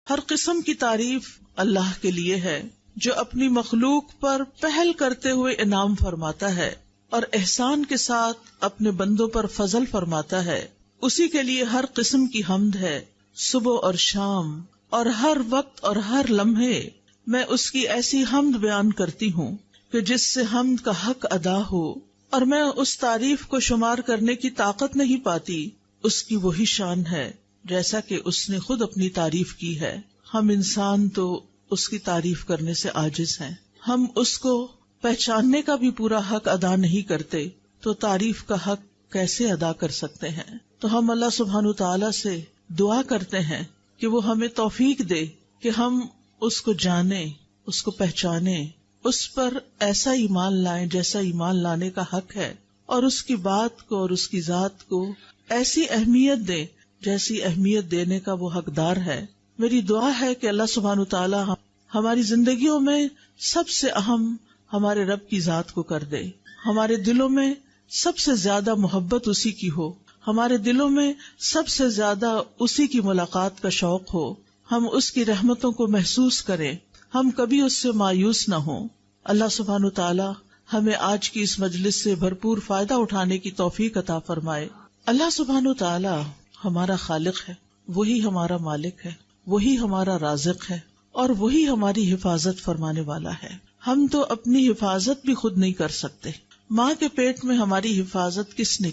ہر قسم کی تعریف اللہ کے لیے ہے جو اپنی مخلوق پر پہل کرتے ہوئے انعام فرماتا ہے اور احسان کے ساتھ اپنے بندوں پر فضل فرماتا ہے. اسی کے لیے ہر قسم کی حمد ہے صبح اور شام اور ہر وقت اور ہر لمحے. میں اس کی ایسی حمد بیان کرتی ہوں کہ جس سے حمد کا حق ادا ہو، اور میں اس تعریف کو شمار کرنے کی طاقت نہیں پاتی. اس کی وہی شان ہے جیسا کہ اس نے خود اپنی تعریف کی ہے. ہم انسان تو اس کی تعریف کرنے سے عاجز ہیں. ہم اس کو پہچاننے کا بھی پورا حق ادا نہیں کرتے، تو تعریف کا حق کیسے ادا کر سکتے ہیں؟ تو ہم اللہ سبحانہ تعالیٰ سے دعا کرتے ہیں کہ وہ ہمیں توفیق دے کہ ہم اس کو جانیں، اس کو پہچانیں، اس پر ایسا ایمان لائیں جیسا ایمان لانے کا حق ہے، اور اس کی بات کو اور اس کی ذات کو ایسی اہمیت دیں جیسی اہمیت دینے کا وہ حقدار ہے. میری دعا ہے کہ اللہ سبحانہ تعالیٰ ہماری زندگیوں میں سب سے اہم ہمارے رب کی ذات کو کر دے. ہمارے دلوں میں سب سے زیادہ محبت اسی کی ہو، ہمارے دلوں میں سب سے زیادہ اسی کی ملاقات کا شوق ہو، ہم اس کی رحمتوں کو محسوس کریں، ہم کبھی اس سے مایوس نہ ہوں. اللہ سبحانہ تعالیٰ ہمیں آج کی اس مجلس سے بھرپور فائدہ اٹھانے کی توفیق عطا فرمائے. اللہ سبحانہ تعالیٰ ہمارا خالق ہے، وہی ہمارا مالک ہے، وہی ہمارا رازق ہے، اور وہی ہماری حفاظت فرمانے والا ہے. ہم تو اپنی حفاظت بھی خود نہیں کر سکتے. ماں کے پیٹ میں ہماری حفاظت کس نے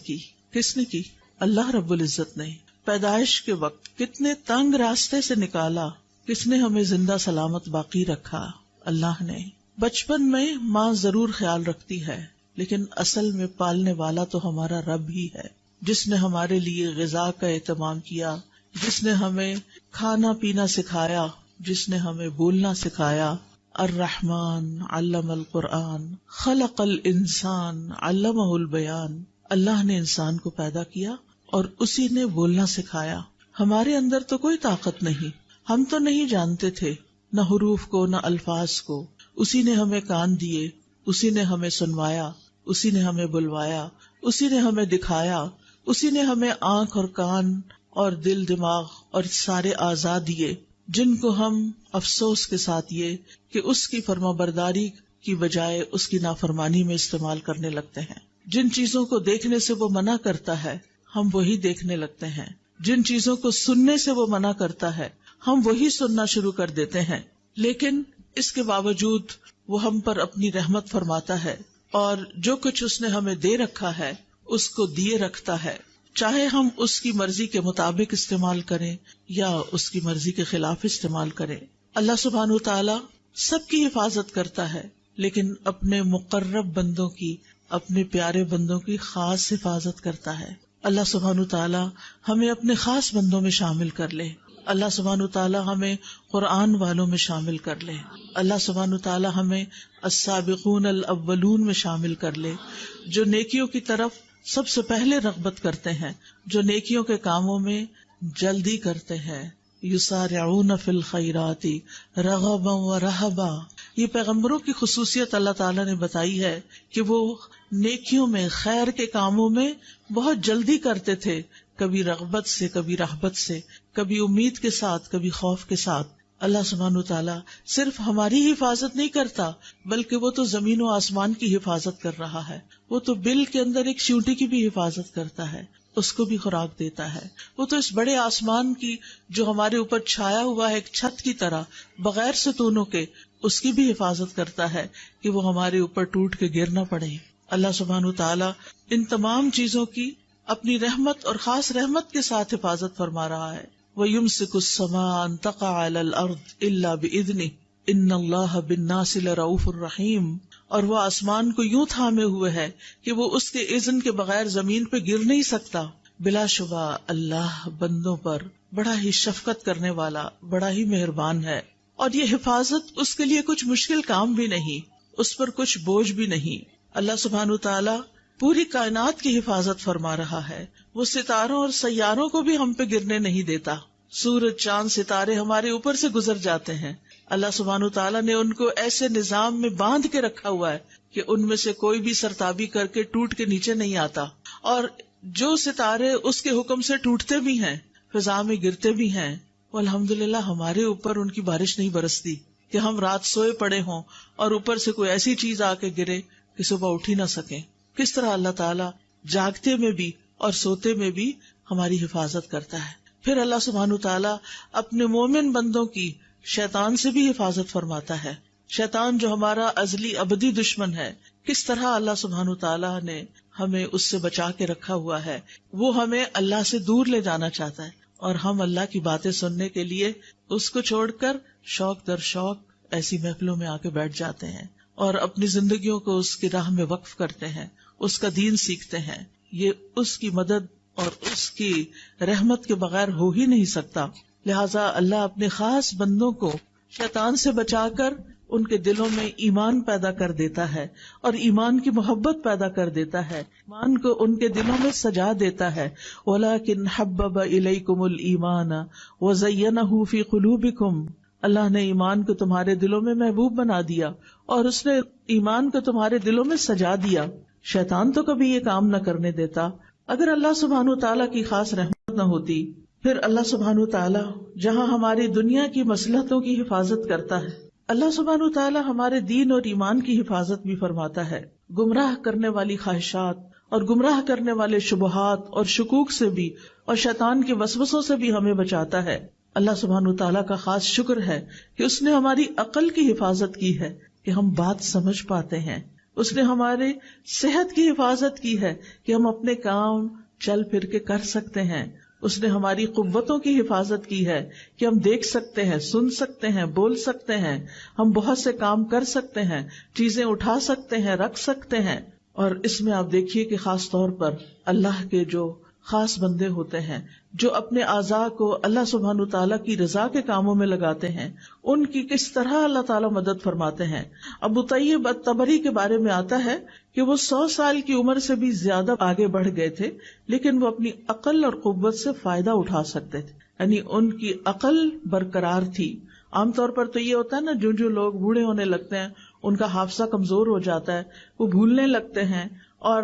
کی؟ اللہ رب العزت نے. پیدائش کے وقت کتنے تنگ راستے سے نکالا، کس نے ہمیں زندہ سلامت باقی رکھا؟ اللہ نے. بچپن میں ماں ضرور خیال رکھتی ہے، لیکن اصل میں پالنے والا تو ہمارا رب ہی ہے، جس نے ہمارے لیے غذا کا اہتمام کیا، جس نے ہمیں کھانا پینا سکھایا، جس نے ہمیں بولنا سکھایا. الرحمن علم القرآن خلق الانسان علمہ البیان. اللہ نے انسان کو پیدا کیا اور اسی نے بولنا سکھایا. ہمارے اندر تو کوئی طاقت نہیں، ہم تو نہیں جانتے تھے نہ حروف کو نہ الفاظ کو. اسی نے ہمیں کان دیے، اسی نے ہمیں سنوایا، اسی نے ہمیں بلوایا، اسی نے ہمیں دکھایا، اسی نے ہمیں آنکھ اور کان اور دل دماغ اور سارے اعضاء دیے، جن کو ہم افسوس کے ساتھ یہ کہ اس کی فرما برداری کی بجائے اس کی نافرمانی میں استعمال کرنے لگتے ہیں. جن چیزوں کو دیکھنے سے وہ منع کرتا ہے ہم وہی دیکھنے لگتے ہیں، جن چیزوں کو سننے سے وہ منع کرتا ہے ہم وہی سننا شروع کر دیتے ہیں. لیکن اس کے باوجود وہ ہم پر اپنی رحمت فرماتا ہے، اور جو کچھ اس نے ہمیں دے رکھا ہے اس کو دیے رکھتا ہے، چاہے ہم اس کی مرضی کے مطابق استعمال کریں یا اس کی مرضی کے خلاف استعمال کریں. اللہ سبحانہ تعالیٰ سب کی حفاظت کرتا ہے، لیکن اپنے مقرب بندوں کی، اپنے پیارے بندوں کی خاص حفاظت کرتا ہے. اللہ سبحانہ تعالیٰ ہمیں اپنے خاص بندوں میں شامل کر لے. اللہ سبحانہ تعالیٰ ہمیں قرآن والوں میں شامل کر لے. اللہ سبحانہ تعالیٰ ہمیں السابقون الاولون میں شامل کر لے، جو نیکیوں کی طرف سب سے پہلے رغبت کرتے ہیں، جو نیکیوں کے کاموں میں جلدی کرتے ہیں. یسارعون فی الخیرات رغبا ورہبا. یہ پیغمبروں کی خصوصیت اللہ تعالیٰ نے بتائی ہے کہ وہ نیکیوں میں، خیر کے کاموں میں بہت جلدی کرتے تھے، کبھی رغبت سے، کبھی رہبت سے، کبھی امید کے ساتھ، کبھی خوف کے ساتھ. اللہ سبحانہ تعالیٰ صرف ہماری حفاظت نہیں کرتا، بلکہ وہ تو زمین و آسمان کی حفاظت کر رہا ہے. وہ تو بل کے اندر ایک چیونٹی کی بھی حفاظت کرتا ہے، اس کو بھی خوراک دیتا ہے. وہ تو اس بڑے آسمان کی جو ہمارے اوپر چھایا ہوا ہے ایک چھت کی طرح بغیر ستونوں کے، اس کی بھی حفاظت کرتا ہے کہ وہ ہمارے اوپر ٹوٹ کے گر نہ پڑے. اللہ سبحانہ تعالیٰ ان تمام چیزوں کی اپنی رحمت اور خاص رحمت کے ساتھ حفاظت فرما رہا ہے. وَيُمْسِكُ السَّمَاءَ أَن تَقَعَ عَلَى الْأَرْضِ إِلَّا بِإِذْنِهِ إِنَّ اللَّهَ بِالنَّاسِ لَرَءُوفٌ رَحِيمٌ. اور وہ آسمان کو یوں تھامے ہوئے ہے کہ وہ اس کے اذن کے بغیر زمین پہ گر نہیں سکتا. بلا شبہ اللہ بندوں پر بڑا ہی شفقت کرنے والا، بڑا ہی مہربان ہے. اور یہ حفاظت اس کے لیے کچھ مشکل کام بھی نہیں، اس پر کچھ بوجھ بھی نہیں. اللہ سبحانہ تعالیٰ پوری کائنات کی حفاظت فرما رہا ہے. وہ ستاروں اور سیاروں کو بھی ہم پہ گرنے نہیں دیتا. سورج، چاند، ستارے ہمارے اوپر سے گزر جاتے ہیں. اللہ سبحانہ تعالیٰ نے ان کو ایسے نظام میں باندھ کے رکھا ہوا ہے کہ ان میں سے کوئی بھی سرتابی کر کے ٹوٹ کے نیچے نہیں آتا. اور جو ستارے اس کے حکم سے ٹوٹتے بھی ہیں، فضا میں گرتے بھی ہیں، الحمدللہ ہمارے اوپر ان کی بارش نہیں برستی کہ ہم رات سوئے پڑے ہوں اور اوپر سے کوئی ایسی چیز آ کے گرے کہ صبح اٹھ ہی نہ سکیں. کس طرح اللہ تعالیٰ جاگتے میں بھی اور سوتے میں بھی ہماری حفاظت کرتا ہے. پھر اللہ سبحانہ تعالیٰ اپنے مومن بندوں کی شیطان سے بھی حفاظت فرماتا ہے. شیطان جو ہمارا ازلی ابدی دشمن ہے، کس طرح اللہ سبحانہ تعالیٰ نے ہمیں اس سے بچا کے رکھا ہوا ہے. وہ ہمیں اللہ سے دور لے جانا چاہتا ہے اور ہم اللہ کی باتیں سننے کے لیے اس کو چھوڑ کر شوق در شوق ایسی محفلوں میں آ کے بیٹھ جاتے ہیں اور اپنی زندگیوں کو اس کی راہ میں وقف کرتے ہیں، اس کا دین سیکھتے ہیں. یہ اس کی مدد اور اس کی رحمت کے بغیر ہو ہی نہیں سکتا. لہٰذا اللہ اپنے خاص بندوں کو شیطان سے بچا کر ان کے دلوں میں ایمان پیدا کر دیتا ہے اور ایمان کی محبت پیدا کر دیتا ہے، ایمان کو ان کے دلوں میں سجا دیتا ہے. وَلَكِنْ حَبَّبَ إِلَيْكُمُ الْإِيمَانَ وَزَيَّنَهُ فِي قُلُوبِكُمْ. اللہ نے ایمان کو تمہارے دلوں میں محبوب بنا دیا اور اس نے ایمان کو تمہارے دلوں میں سجا دیا. شیطان تو کبھی یہ کام نہ کرنے دیتا. اگر اللہ سبحانہ تعالیٰ کی خاص رحمت نہ ہوتی، پھر اللہ سبحانہ تعالیٰ جہاں ہماری دنیا کی مصلحتوں کی حفاظت کرتا ہے، اللہ سبحانہ تعالیٰ ہمارے دین اور ایمان کی حفاظت بھی فرماتا ہے. گمراہ کرنے والی خواہشات اور گمراہ کرنے والے شبہات اور شکوک سے بھی اور شیطان کے وسوسوں سے بھی ہمیں بچاتا ہے. اللہ سبحانہ تعالیٰ کا خاص شکر ہے کہ اس نے ہماری عقل کی حفاظت کی ہے کہ ہم بات سمجھ پاتے ہیں. اس نے ہمارے صحت کی حفاظت کی ہے کہ ہم اپنے کام چل پھر کے کر سکتے ہیں. اس نے ہماری قوتوں کی حفاظت کی ہے کہ ہم دیکھ سکتے ہیں، سن سکتے ہیں، بول سکتے ہیں، ہم بہت سے کام کر سکتے ہیں، چیزیں اٹھا سکتے ہیں، رکھ سکتے ہیں. اور اس میں آپ دیکھیے کہ خاص طور پر اللہ کے جو خاص بندے ہوتے ہیں جو اپنے اعضاء کو اللہ سبحانہ تعالیٰ کی رضا کے کاموں میں لگاتے ہیں، ان کی کس طرح اللہ تعالیٰ مدد فرماتے ہیں. ابو طیب الطبری کے بارے میں آتا ہے کہ وہ 100 سال کی عمر سے بھی زیادہ آگے بڑھ گئے تھے، لیکن وہ اپنی عقل اور قوت سے فائدہ اٹھا سکتے تھے، یعنی ان کی عقل برقرار تھی. عام طور پر تو یہ ہوتا ہے نا، جو لوگ بوڑھے ہونے لگتے ہیں ان کا حافظہ کمزور ہو جاتا ہے، وہ بھولنے لگتے ہیں اور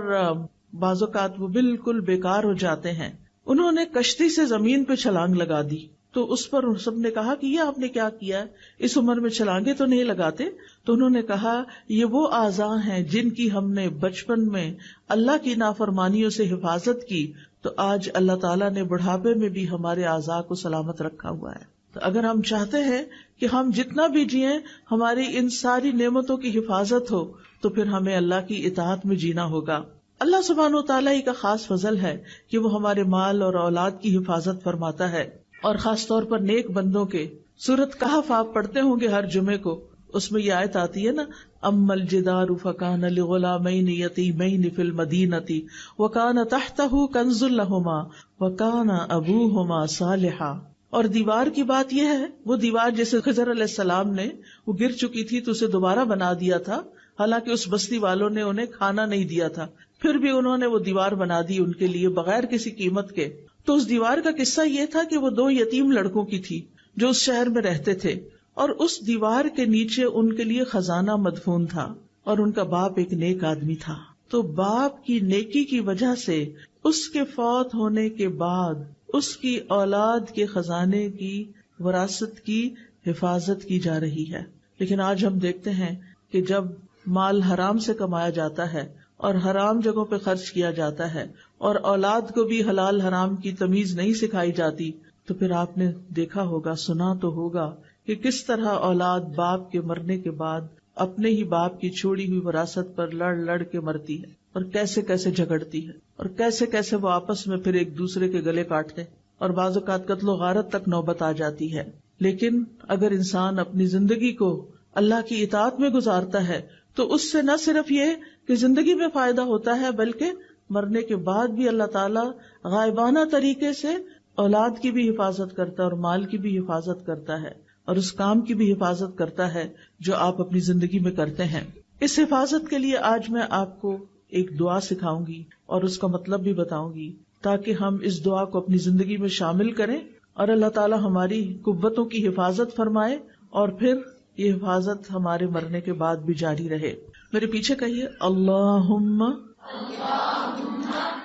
بعض اوقات وہ بالکل بیکار ہو جاتے ہیں. انہوں نے کشتی سے زمین پہ چھلانگ لگا دی تو اس پر سب نے کہا کہ یہ آپ نے کیا کیا ہے، اس عمر میں چھلانگیں تو نہیں لگاتے. تو انہوں نے کہا یہ وہ اعضاء ہیں جن کی ہم نے بچپن میں اللہ کی نافرمانیوں سے حفاظت کی، تو آج اللہ تعالیٰ نے بڑھاپے میں بھی ہمارے اعضاء کو سلامت رکھا ہوا ہے. تو اگر ہم چاہتے ہیں کہ ہم جتنا بھی جئیں ہماری ان ساری نعمتوں کی حفاظت ہو، تو پھر ہمیں اللہ کی اطاعت میں جینا ہوگا. اللہ سبحانہ وتعالیٰ ہی کا خاص فضل ہے کہ وہ ہمارے مال اور اولاد کی حفاظت فرماتا ہے، اور خاص طور پر نیک بندوں کے. سورۃ کہف آپ پڑھتے ہوں گے ہر جمعے کو، اس میں یہ آیت آتی ہے نا، اما الجدار فکان لغلامین یتیمین فی المدینۃ وکان تحتہ کنز لہما وکان ابوہما صالحا. اور دیوار کی بات یہ ہے، وہ دیوار جسے خضر علیہ السلام نے، وہ گر چکی تھی تو اسے دوبارہ بنا دیا تھا، حالانکہ اس بستی والوں نے انہیں کھانا نہیں دیا تھا، پھر بھی انہوں نے وہ دیوار بنا دی ان کے لیے بغیر کسی قیمت کے. تو اس دیوار کا قصہ یہ تھا کہ وہ 2 یتیم لڑکوں کی تھی جو اس شہر میں رہتے تھے، اور اس دیوار کے نیچے ان کے لیے خزانہ مدفون تھا، اور ان کا باپ ایک نیک آدمی تھا. تو باپ کی نیکی کی وجہ سے اس کے فوت ہونے کے بعد اس کی اولاد کے خزانے کی وراثت کی حفاظت کی جا رہی ہے. لیکن آج ہم دیکھتے ہیں کہ جب مال حرام سے کمایا جاتا ہے اور حرام جگہوں پہ خرچ کیا جاتا ہے اور اولاد کو بھی حلال حرام کی تمیز نہیں سکھائی جاتی، تو پھر آپ نے دیکھا ہوگا، سنا تو ہوگا کہ کس طرح اولاد باپ کے مرنے کے بعد اپنے ہی باپ کی چھوڑی ہوئی وراثت پر لڑ لڑ کے مرتی ہے، اور کیسے کیسے جھگڑتی ہے، اور کیسے کیسے وہ آپس میں پھر ایک دوسرے کے گلے کاٹتے، اور بعض اوقات قتل و غارت تک نوبت آ جاتی ہے. لیکن اگر انسان اپنی زندگی کو اللہ کی اطاعت میں گزارتا ہے تو اس سے نہ صرف یہ کہ زندگی میں فائدہ ہوتا ہے، بلکہ مرنے کے بعد بھی اللہ تعالیٰ غائبانہ طریقے سے اولاد کی بھی حفاظت کرتا ہے اور مال کی بھی حفاظت کرتا ہے اور اس کام کی بھی حفاظت کرتا ہے جو آپ اپنی زندگی میں کرتے ہیں. اس حفاظت کے لیے آج میں آپ کو ایک دعا سکھاؤں گی اور اس کا مطلب بھی بتاؤں گی، تاکہ ہم اس دعا کو اپنی زندگی میں شامل کریں اور اللہ تعالیٰ ہماری قوتوں کی حفاظت فرمائے، اور پھر یہ حفاظت ہمارے مرنے کے بعد بھی جاری رہے. میرے پیچھے کہیے، اللہم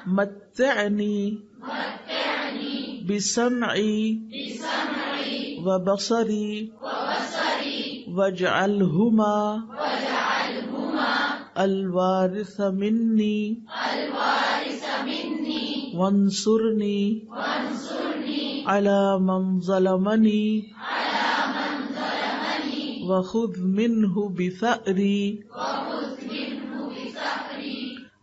متعنی بسمعی وبصری واجعلہما الوارث منی وانصرنی علی من ظلمنی وخذ منہ بثأری۔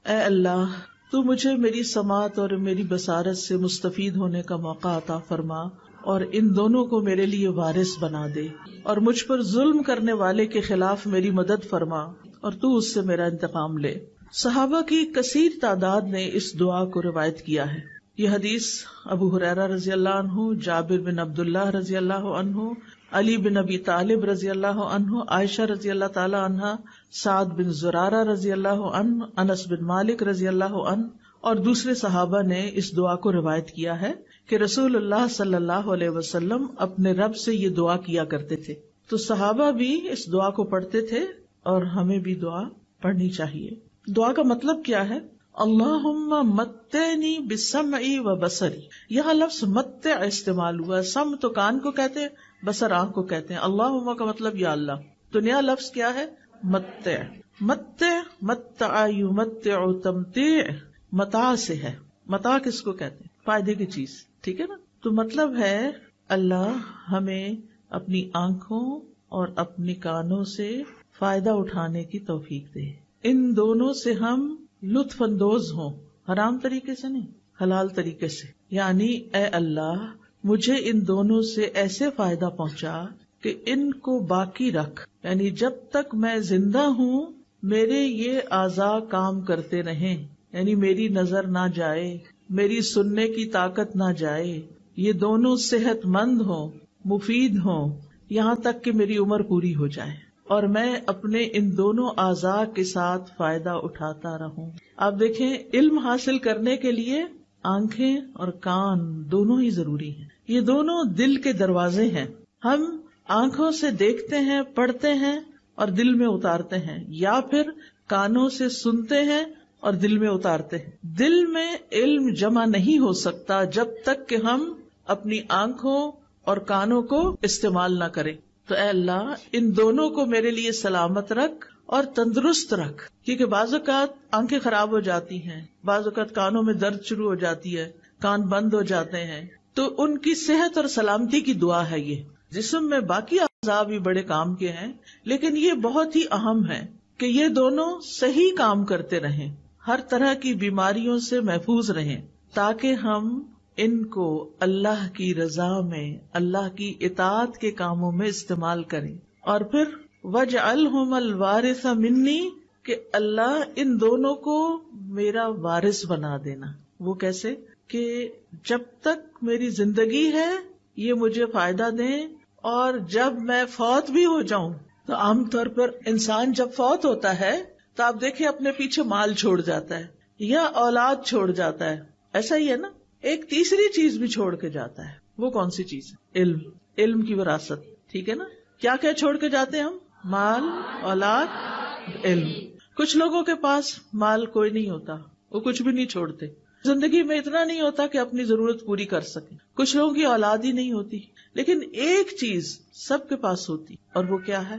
اے اللہ تو مجھے میری سماعت اور میری بصارت سے مستفید ہونے کا موقع عطا فرما اور ان دونوں کو میرے لیے وارث بنا دے، اور مجھ پر ظلم کرنے والے کے خلاف میری مدد فرما اور تو اس سے میرا انتقام لے۔ صحابہ کی کثیر تعداد نے اس دعا کو روایت کیا ہے۔ یہ حدیث ابو ہریرہ رضی اللہ عنہ، جابر بن عبداللہ رضی اللہ عنہ، علی بن ابی طالب رضی اللہ عنہ، عائشہ رضی اللہ تعالی عنہ، سعد بن زرارہ رضی اللہ عنہ، انس بن مالک رضی اللہ عنہ اور دوسرے صحابہ نے اس دعا کو روایت کیا ہے کہ رسول اللہ صلی اللہ علیہ وسلم اپنے رب سے یہ دعا کیا کرتے تھے۔ تو صحابہ بھی اس دعا کو پڑھتے تھے اور ہمیں بھی دعا پڑھنی چاہیے۔ دعا کا مطلب کیا ہے؟ اللہم متعنی بسمعی و بصری۔ یہاں لفظ متع استعمال ہوا ہے۔ سم تو کان کو کہتے ہیں، بصر آنکھ کو کہتے ہیں۔ اللہم کا مطلب یا اللہ۔ تو نیا لفظ کیا ہے؟ متع۔ متع، متع یمتع تمتیع، متاع سے ہے۔ متاع کس کو کہتے ہیں؟ فائدے کی چیز، ٹھیک ہے نا؟ تو مطلب ہے اللہ ہمیں اپنی آنکھوں اور اپنی کانوں سے فائدہ اٹھانے کی توفیق دے، ان دونوں سے ہم لطف اندوز ہوں، حرام طریقے سے نہیں، حلال طریقے سے۔ یعنی اے اللہ مجھے ان دونوں سے ایسے فائدہ پہنچا کہ ان کو باقی رکھ، یعنی جب تک میں زندہ ہوں میرے یہ اعضاء کام کرتے رہیں، یعنی میری نظر نہ جائے، میری سننے کی طاقت نہ جائے، یہ دونوں صحت مند ہوں، مفید ہوں، یہاں تک کہ میری عمر پوری ہو جائے اور میں اپنے ان دونوں اعضاء کے ساتھ فائدہ اٹھاتا رہوں۔ آپ دیکھیں علم حاصل کرنے کے لیے آنکھیں اور کان دونوں ہی ضروری ہیں۔ یہ دونوں دل کے دروازے ہیں۔ ہم آنکھوں سے دیکھتے ہیں، پڑھتے ہیں اور دل میں اتارتے ہیں، یا پھر کانوں سے سنتے ہیں اور دل میں اتارتے ہیں۔ دل میں علم جمع نہیں ہو سکتا جب تک کہ ہم اپنی آنکھوں اور کانوں کو استعمال نہ کریں۔ تو اے اللہ ان دونوں کو میرے لیے سلامت رکھ اور تندرست رکھ، کیونکہ بعض اوقات آنکھیں خراب ہو جاتی ہیں، بعض اوقات کانوں میں درد شروع ہو جاتی ہے، کان بند ہو جاتے ہیں، تو ان کی صحت اور سلامتی کی دعا ہے یہ۔ جسم میں باقی اعضاء بھی بڑے کام کے ہیں، لیکن یہ بہت ہی اہم ہے کہ یہ دونوں صحیح کام کرتے رہیں، ہر طرح کی بیماریوں سے محفوظ رہیں، تاکہ ہم ان کو اللہ کی رضا میں، اللہ کی اطاعت کے کاموں میں استعمال کریں۔ اور پھر وَاجْعَلْهُمَا الْوَارِثَ مِنِّي، کہ اللہ ان دونوں کو میرا وارث بنا دینا۔ وہ کیسے؟ کہ جب تک میری زندگی ہے یہ مجھے فائدہ دیں، اور جب میں فوت بھی ہو جاؤں، تو عام طور پر انسان جب فوت ہوتا ہے تو آپ دیکھیں اپنے پیچھے مال چھوڑ جاتا ہے یا اولاد چھوڑ جاتا ہے، ایسا ہی ہے نا؟ ایک تیسری چیز بھی چھوڑ کے جاتا ہے۔ وہ کون سی چیز ہے؟ علم، علم کی وراثت، ٹھیک ہے نا؟ کیا کیا چھوڑ کے جاتے ہیں ہم؟ مال، اولاد، علم۔ کچھ لوگوں کے پاس مال کوئی نہیں ہوتا، وہ کچھ بھی نہیں چھوڑتے، زندگی میں اتنا نہیں ہوتا کہ اپنی ضرورت پوری کر سکیں۔ کچھ لوگوں کی اولاد ہی نہیں ہوتی، لیکن ایک چیز سب کے پاس ہوتی، اور وہ کیا ہے؟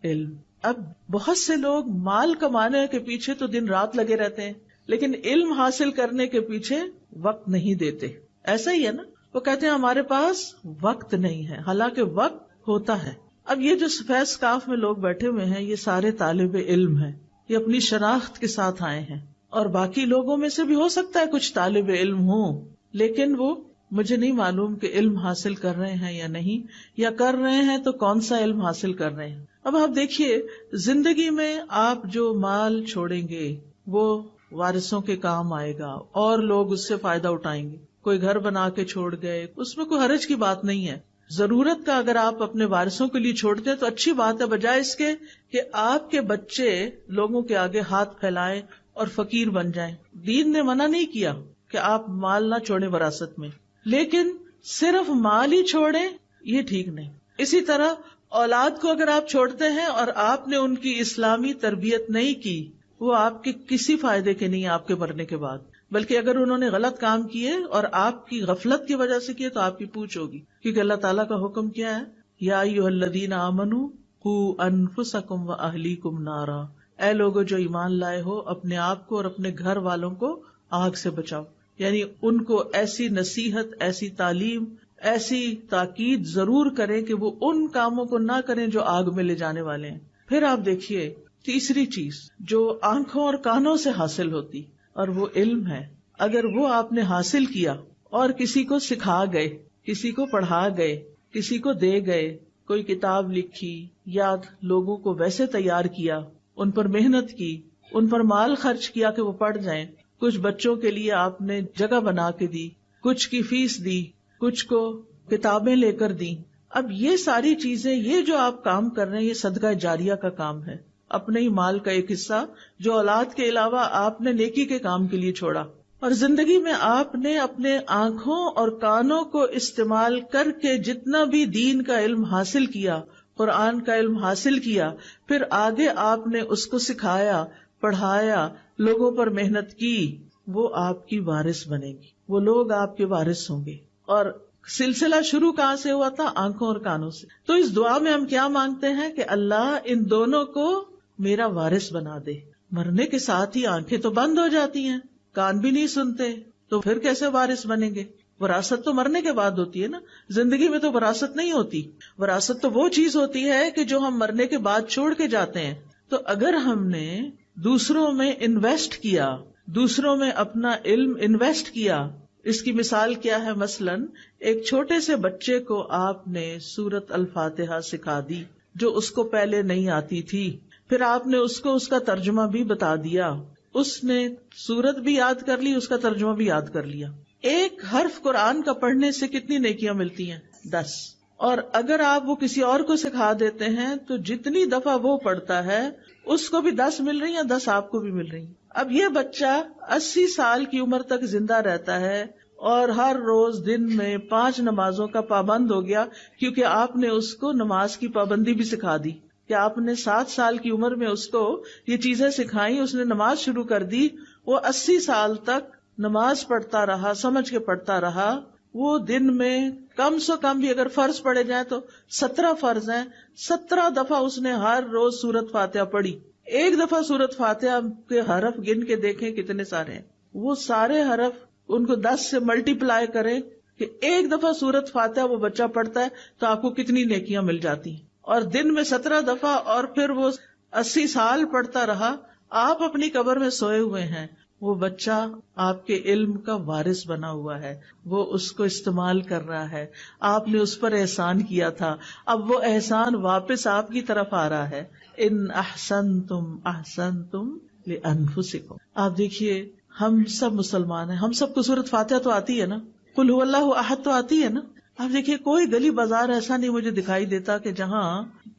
علم۔ اب بہت سے لوگ مال کمانے کے پیچھے تو دن رات لگے رہتے ہیں، لیکن علم حاصل کرنے کے پیچھے وقت نہیں دیتے۔ ایسا ہی ہے نا؟ وہ کہتے ہیں ہمارے پاس وقت نہیں ہے، حالانکہ وقت ہوتا ہے۔ اب یہ جو سفید سکارف میں لوگ بیٹھے ہوئے ہیں یہ سارے طالب علم ہیں، یہ اپنی شناخت کے ساتھ آئے ہیں، اور باقی لوگوں میں سے بھی ہو سکتا ہے کچھ طالب علم ہوں، لیکن وہ مجھے نہیں معلوم کہ علم حاصل کر رہے ہیں یا نہیں، یا کر رہے ہیں تو کون سا علم حاصل کر رہے ہیں۔ اب آپ دیکھیے زندگی میں آپ جو مال چھوڑیں گے وہ وارثوں کے کام آئے گا اور لوگ اس سے فائدہ اٹھائیں گے۔ کوئی گھر بنا کے چھوڑ گئے، اس میں کوئی حرج کی بات نہیں ہے، ضرورت کا اگر آپ اپنے وارثوں کے لیے چھوڑتے ہیں تو اچھی بات ہے، بجائے اس کے کہ آپ کے بچے لوگوں کے آگے ہاتھ پھیلائیں اور فقیر بن جائیں۔ دین نے منع نہیں کیا کہ آپ مال نہ چھوڑیں وراثت میں، لیکن صرف مال ہی چھوڑیں یہ ٹھیک نہیں۔ اسی طرح اولاد کو اگر آپ چھوڑتے ہیں اور آپ نے ان کی اسلامی تربیت نہیں کی، وہ آپ کے کسی فائدے کے نہیں آپ کے مرنے کے بعد، بلکہ اگر انہوں نے غلط کام کیے اور آپ کی غفلت کی وجہ سے کیے تو آپ کی پوچھ ہوگی، کیونکہ اللہ تعالیٰ کا حکم کیا ہے، یا ایھا الذین آمنوا قوا انفسکم واہلیکم نارا، اے لوگو جو ایمان لائے ہو اپنے آپ کو اور اپنے گھر والوں کو آگ سے بچاؤ. یعنی ان کو ایسی نصیحت، ایسی تعلیم، ایسی تاکید ضرور کریں کہ وہ ان کاموں کو نہ کریں جو آگ میں لے جانے والے ہیں. پھر آپ دیکھیے تیسری چیز جو آنکھوں اور کانوں سے حاصل ہوتی، اور وہ علم ہے. اگر وہ آپ نے حاصل کیا اور کسی کو سکھا گئے، کسی کو پڑھا گئے، کسی کو دے گئے، کوئی کتاب لکھی یا لوگوں کو ویسے تیار کیا، ان پر محنت کی، ان پر مال خرچ کیا کہ وہ پڑھ جائیں، کچھ بچوں کے لیے آپ نے جگہ بنا کے دی، کچھ کی فیس دی، کچھ کو کتابیں لے کر دی. اب یہ ساری چیزیں، یہ جو آپ کام کر رہے ہیں، یہ صدقہ جاریہ کا کام ہے. اپنے ہی مال کا ایک حصہ جو اولاد کے علاوہ آپ نے نیکی کے کام کے لیے چھوڑا. اور زندگی میں آپ نے اپنے آنکھوں اور کانوں کو استعمال کر کے جتنا بھی دین کا علم حاصل کیا، قرآن کا علم حاصل کیا، پھر آگے آپ نے اس کو سکھایا، پڑھایا، لوگوں پر محنت کی، وہ آپ کی وارث بنے گی، وہ لوگ آپ کے وارث ہوں گے. اور سلسلہ شروع کہاں سے ہوا تھا؟ آنکھوں اور کانوں سے. تو اس دعا میں ہم کیا مانگتے ہیں کہ اللہ ان دونوں کو میرا وارث بنا دے. مرنے کے ساتھ ہی آنکھیں تو بند ہو جاتی ہیں، کان بھی نہیں سنتے، تو پھر کیسے وارث بنیں گے؟ وراثت تو مرنے کے بعد ہوتی ہے نا، زندگی میں تو وراثت نہیں ہوتی. وراثت تو وہ چیز ہوتی ہے کہ جو ہم مرنے کے بعد چھوڑ کے جاتے ہیں. تو اگر ہم نے دوسروں میں انویسٹ کیا، دوسروں میں اپنا علم انویسٹ کیا، اس کی مثال کیا ہے؟ مثلاً ایک چھوٹے سے بچے کو آپ نے سورت الفاتحہ سکھا دی جو اس کو پہلے نہیں آتی تھی، پھر آپ نے اس کو اس کا ترجمہ بھی بتا دیا، اس نے سورت بھی یاد کر لی، اس کا ترجمہ بھی یاد کر لیا. ایک حرف قرآن کا پڑھنے سے کتنی نیکیاں ملتی ہیں؟ 10. اور اگر آپ وہ کسی اور کو سکھا دیتے ہیں تو جتنی دفعہ وہ پڑھتا ہے اس کو بھی 10 مل رہی ہیں، 10 آپ کو بھی مل رہی ہیں. اب یہ بچہ 80 سال کی عمر تک زندہ رہتا ہے اور ہر روز دن میں 5 نمازوں کا پابند ہو گیا، کیونکہ آپ نے اس کو نماز کی پابندی بھی سکھا دی. کہ آپ نے 7 سال کی عمر میں اس کو یہ چیزیں سکھائیں، اس نے نماز شروع کر دی، وہ 80 سال تک نماز پڑھتا رہا، سمجھ کے پڑھتا رہا. وہ دن میں کم سے کم بھی اگر فرض پڑھے جائیں تو 17 فرض ہیں، 17 دفعہ اس نے ہر روز سورت فاتحہ پڑھی. ایک دفعہ سورت فاتحہ کے حرف گن کے دیکھیں کتنے سارے ہیں. وہ سارے حرف ان کو 10 سے ملٹی پلائی کریں کہ ایک دفعہ سورت فاتحہ وہ بچہ پڑھتا ہے تو آپ کو کتنی نیکیاں مل جاتی ہیں. اور دن میں 17 دفعہ، اور پھر وہ 80 سال پڑھتا رہا. آپ اپنی قبر میں سوئے ہوئے ہیں، وہ بچہ آپ کے علم کا وارث بنا ہوا ہے، وہ اس کو استعمال کر رہا ہے. آپ نے اس پر احسان کیا تھا، اب وہ احسان واپس آپ کی طرف آ رہا ہے. ان احسنتم احسنتم لانفسکم. آپ دیکھیے ہم سب مسلمان ہیں، ہم سب کو سورۃ فاتحہ تو آتی ہے نا، قل ھو اللہ احد تو آتی ہے نا. آپ دیکھیے کوئی گلی بازار ایسا نہیں مجھے دکھائی دیتا کہ جہاں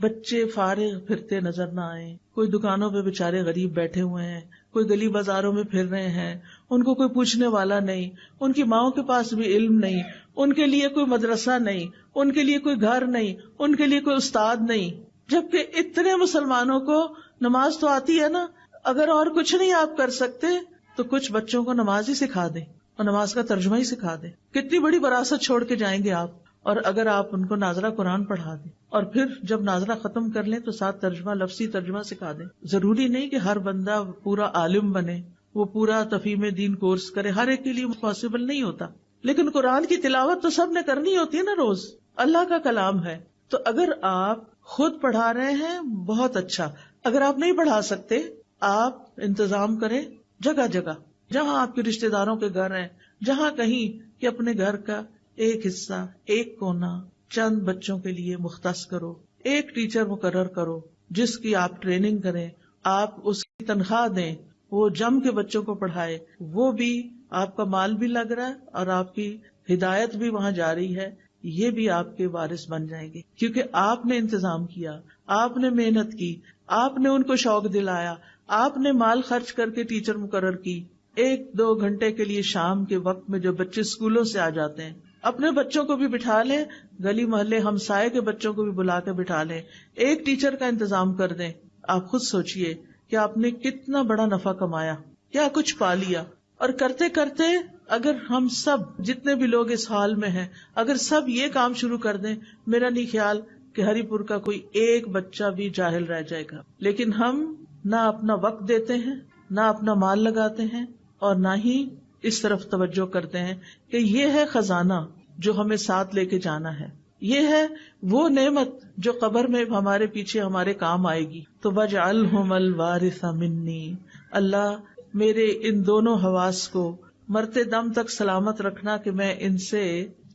بچے فارغ پھرتے نظر نہ آئیں. کوئی دکانوں پہ بےچارے غریب بیٹھے ہوئے ہیں، کوئی گلی بازاروں میں پھر رہے ہیں، ان کو کوئی پوچھنے والا نہیں، ان کی ماؤں کے پاس بھی علم نہیں، ان کے لیے کوئی مدرسہ نہیں، ان کے لیے کوئی گھر نہیں، ان کے لیے کوئی استاد نہیں. جبکہ اتنے مسلمانوں کو نماز تو آتی ہے نا. اگر اور کچھ نہیں آپ کر سکتے تو کچھ بچوں کو نماز ہی سکھا دیں اور نماز کا ترجمہ ہی سکھا دیں. کتنی بڑی وراثت چھوڑ کے جائیں گے آپ. اور اگر آپ ان کو ناظرہ قرآن پڑھا دیں اور پھر جب ناظرہ ختم کر لیں تو ساتھ ترجمہ، لفظی ترجمہ سکھا دیں. ضروری نہیں کہ ہر بندہ پورا عالم بنے، وہ پورا تفہیم دین کورس کرے، ہر ایک کے لیے پاسبل نہیں ہوتا. لیکن قرآن کی تلاوت تو سب نے کرنی ہوتی ہے نا روز، اللہ کا کلام ہے. تو اگر آپ خود پڑھا رہے ہیں بہت اچھا، اگر آپ نہیں پڑھا سکتے آپ انتظام کریں جگہ جگہ، جہاں آپ کے رشتہ داروں کے گھر ہیں، جہاں کہیں کہ اپنے گھر کا ایک حصہ، ایک کونا چند بچوں کے لیے مختص کرو. ایک ٹیچر مقرر کرو جس کی آپ ٹریننگ کریں، آپ اس کی تنخواہ دیں، وہ جم کے بچوں کو پڑھائے. وہ بھی آپ کا مال بھی لگ رہا ہے اور آپ کی ہدایت بھی وہاں جاری ہے. یہ بھی آپ کے وارث بن جائیں گے کیونکہ آپ نے انتظام کیا، آپ نے محنت کی، آپ نے ان کو شوق دلایا، آپ نے مال خرچ کر کے ٹیچر مقرر کی. 1-2 گھنٹے کے لیے شام کے وقت میں جب بچے اسکولوں سے آ جاتے ہیں، اپنے بچوں کو بھی بٹھا لیں، گلی محلے ہمسائے کے بچوں کو بھی بلا کے بٹھا لیں، ایک ٹیچر کا انتظام کر دیں. آپ خود سوچئے کہ آپ نے کتنا بڑا نفع کمایا، کیا کچھ پا لیا. اور کرتے کرتے اگر ہم سب جتنے بھی لوگ اس حال میں ہیں اگر سب یہ کام شروع کر دیں، میرا نہیں خیال کہ ہری پور کا کوئی ایک بچہ بھی جاہل رہ جائے گا. لیکن ہم نہ اپنا وقت دیتے ہیں، نہ اپنا مال لگاتے ہیں، اور نہ ہی اس طرف توجہ کرتے ہیں کہ یہ ہے خزانہ جو ہمیں ساتھ لے کے جانا ہے، یہ ہے وہ نعمت جو قبر میں ہمارے پیچھے ہمارے کام آئے گی. تو وَاجْعَلْهُمَ الْوَارِثَ مِنِّي، اللہ میرے ان دونوں حواس کو مرتے دم تک سلامت رکھنا کہ میں ان سے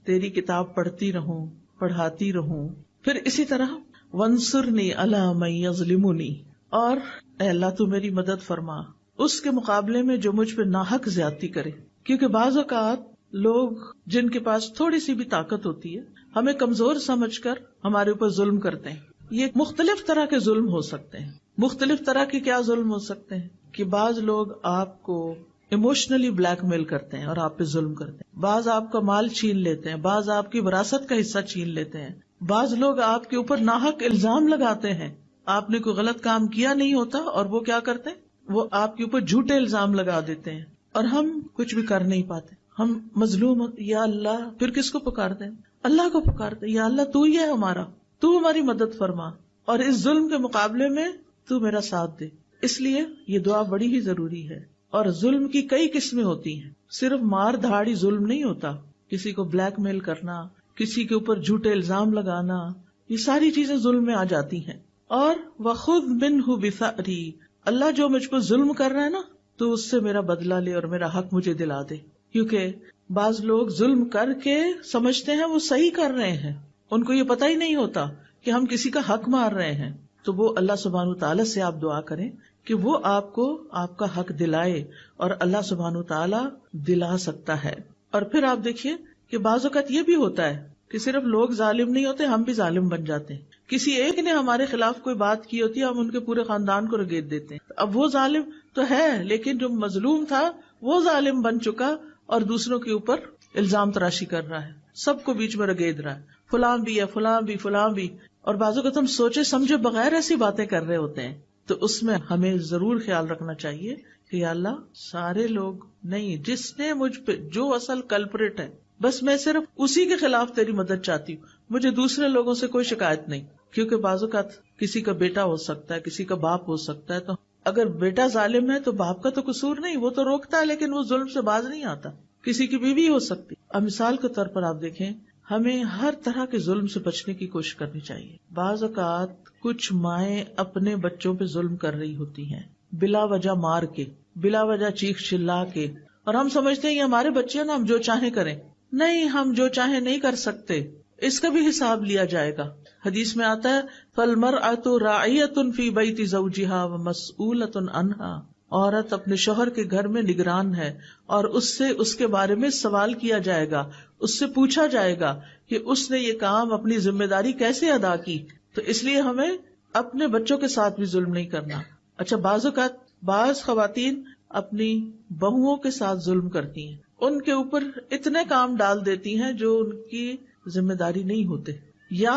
تیری کتاب پڑھتی رہوں، پڑھاتی رہوں. پھر اسی طرح وَانصُرْنِي عَلَىٰ مَن يَظْلِمُنِي، اور اے اللہ تو میری مدد فرما اس کے مقابلے میں جو مجھ پہ ناحق زیادتی کرے. کیونکہ بعض اوقات لوگ جن کے پاس تھوڑی سی بھی طاقت ہوتی ہے ہمیں کمزور سمجھ کر ہمارے اوپر ظلم کرتے ہیں. یہ مختلف طرح کے ظلم ہو سکتے ہیں. مختلف طرح کے کیا ظلم ہو سکتے ہیں کہ بعض لوگ آپ کو ایموشنلی بلیک میل کرتے ہیں اور آپ پہ ظلم کرتے ہیں، بعض آپ کا مال چھین لیتے ہیں، بعض آپ کی وراثت کا حصہ چھین لیتے ہیں، بعض لوگ آپ کے اوپر ناحق الزام لگاتے ہیں. آپ نے کوئی غلط کام کیا نہیں ہوتا اور وہ کیا کرتے ہیں، وہ آپ کے اوپر جھوٹے الزام لگا دیتے ہیں اور ہم کچھ بھی کر نہیں پاتے. ہم مظلوم، یا اللہ، پھر کس کو پکارتے ہیں؟ اللہ کو پکارتے ہیں، یا اللہ تو ہی ہے ہمارا، تو ہماری مدد فرما اور اس ظلم کے مقابلے میں تو میرا ساتھ دے. اس لیے یہ دعا بڑی ہی ضروری ہے. اور ظلم کی کئی قسمیں ہوتی ہیں، صرف مار دھاڑی ظلم نہیں ہوتا. کسی کو بلیک میل کرنا، کسی کے اوپر جھوٹے الزام لگانا، یہ ساری چیزیں ظلم میں آ جاتی ہیں. اور وَخُذْ مِنْهُ بِثَأْرِي، اللہ جو مجھ پر ظلم کر رہا ہے نا تو اس سے میرا بدلہ لے اور میرا حق مجھے دلا دے. کیونکہ بعض لوگ ظلم کر کے سمجھتے ہیں وہ صحیح کر رہے ہیں، ان کو یہ پتہ ہی نہیں ہوتا کہ ہم کسی کا حق مار رہے ہیں. تو وہ اللہ سبحانہ تعالیٰ سے آپ دعا کریں کہ وہ آپ کو آپ کا حق دلائے، اور اللہ سبحانہ تعالیٰ دلا سکتا ہے. اور پھر آپ دیکھیے کہ بعض اوقات یہ بھی ہوتا ہے کہ صرف لوگ ظالم نہیں ہوتے، ہم بھی ظالم بن جاتے ہیں. کسی ایک نے ہمارے خلاف کوئی بات کی ہوتی ہے، ہم ان کے پورے خاندان کو رگیت دیتے ہیں. اب وہ ظالم تو ہے لیکن جو مظلوم تھا وہ ظالم بن چکا اور دوسروں کے اوپر الزام تراشی کر رہا ہے، سب کو بیچ میں رگید رہا ہے، فلاں بھی ہے، فلاں بھی، فلاں بھی. اور بعض اوقات ہم سوچے سمجھے بغیر ایسی باتیں کر رہے ہوتے ہیں. تو اس میں ہمیں ضرور خیال رکھنا چاہیے کہ یا اللہ سارے لوگ نہیں، جس نے مجھ پہ جو اصل کلپریٹ ہے بس میں صرف اسی کے خلاف تیری مدد چاہتی ہوں، مجھے دوسرے لوگوں سے کوئی شکایت نہیں. کیونکہ بعض اوقات کسی کا بیٹا ہو سکتا ہے، کسی کا باپ ہو سکتا ہے، تو اگر بیٹا ظالم ہے تو باپ کا تو قصور نہیں، وہ تو روکتا ہے لیکن وہ ظلم سے باز نہیں آتا. کسی کی بیوی ہو سکتی. اب مثال کے طور پر آپ دیکھیں، ہمیں ہر طرح کے ظلم سے بچنے کی کوشش کرنی چاہیے. بعض اوقات کچھ مائیں اپنے بچوں پہ ظلم کر رہی ہوتی ہیں، بلا وجہ مار کے، بلا وجہ چیخ چلا کے، اور ہم سمجھتے ہیں یہ ہمارے بچے ہیں نا، ہم جو چاہیں کریں. نہیں، ہم جو چاہیں نہیں کر سکتے، اس کا بھی حساب لیا جائے گا. حدیث میں آتا ہے فَالْمَرْأَةُ رَاعِيَةٌ فِي بَيْتِ زَوْجِهَا وَمَسْئُولَةٌ عَنْهَا، عورت اپنے شوہر کے گھر میں نگران ہے اور اس سے اس کے بارے میں سوال کیا جائے گا، اس سے پوچھا جائے گا کہ اس نے یہ کام اپنی ذمہ داری کیسے ادا کی. تو اس لیے ہمیں اپنے بچوں کے ساتھ بھی ظلم نہیں کرنا. اچھا، بعض اوقات بعض خواتین اپنی بہوؤں کے ساتھ ظلم کرتی ہیں، ان کے اوپر اتنے کام ڈال دیتی ہیں جو ان کی ذمہ داری نہیں ہوتے، یا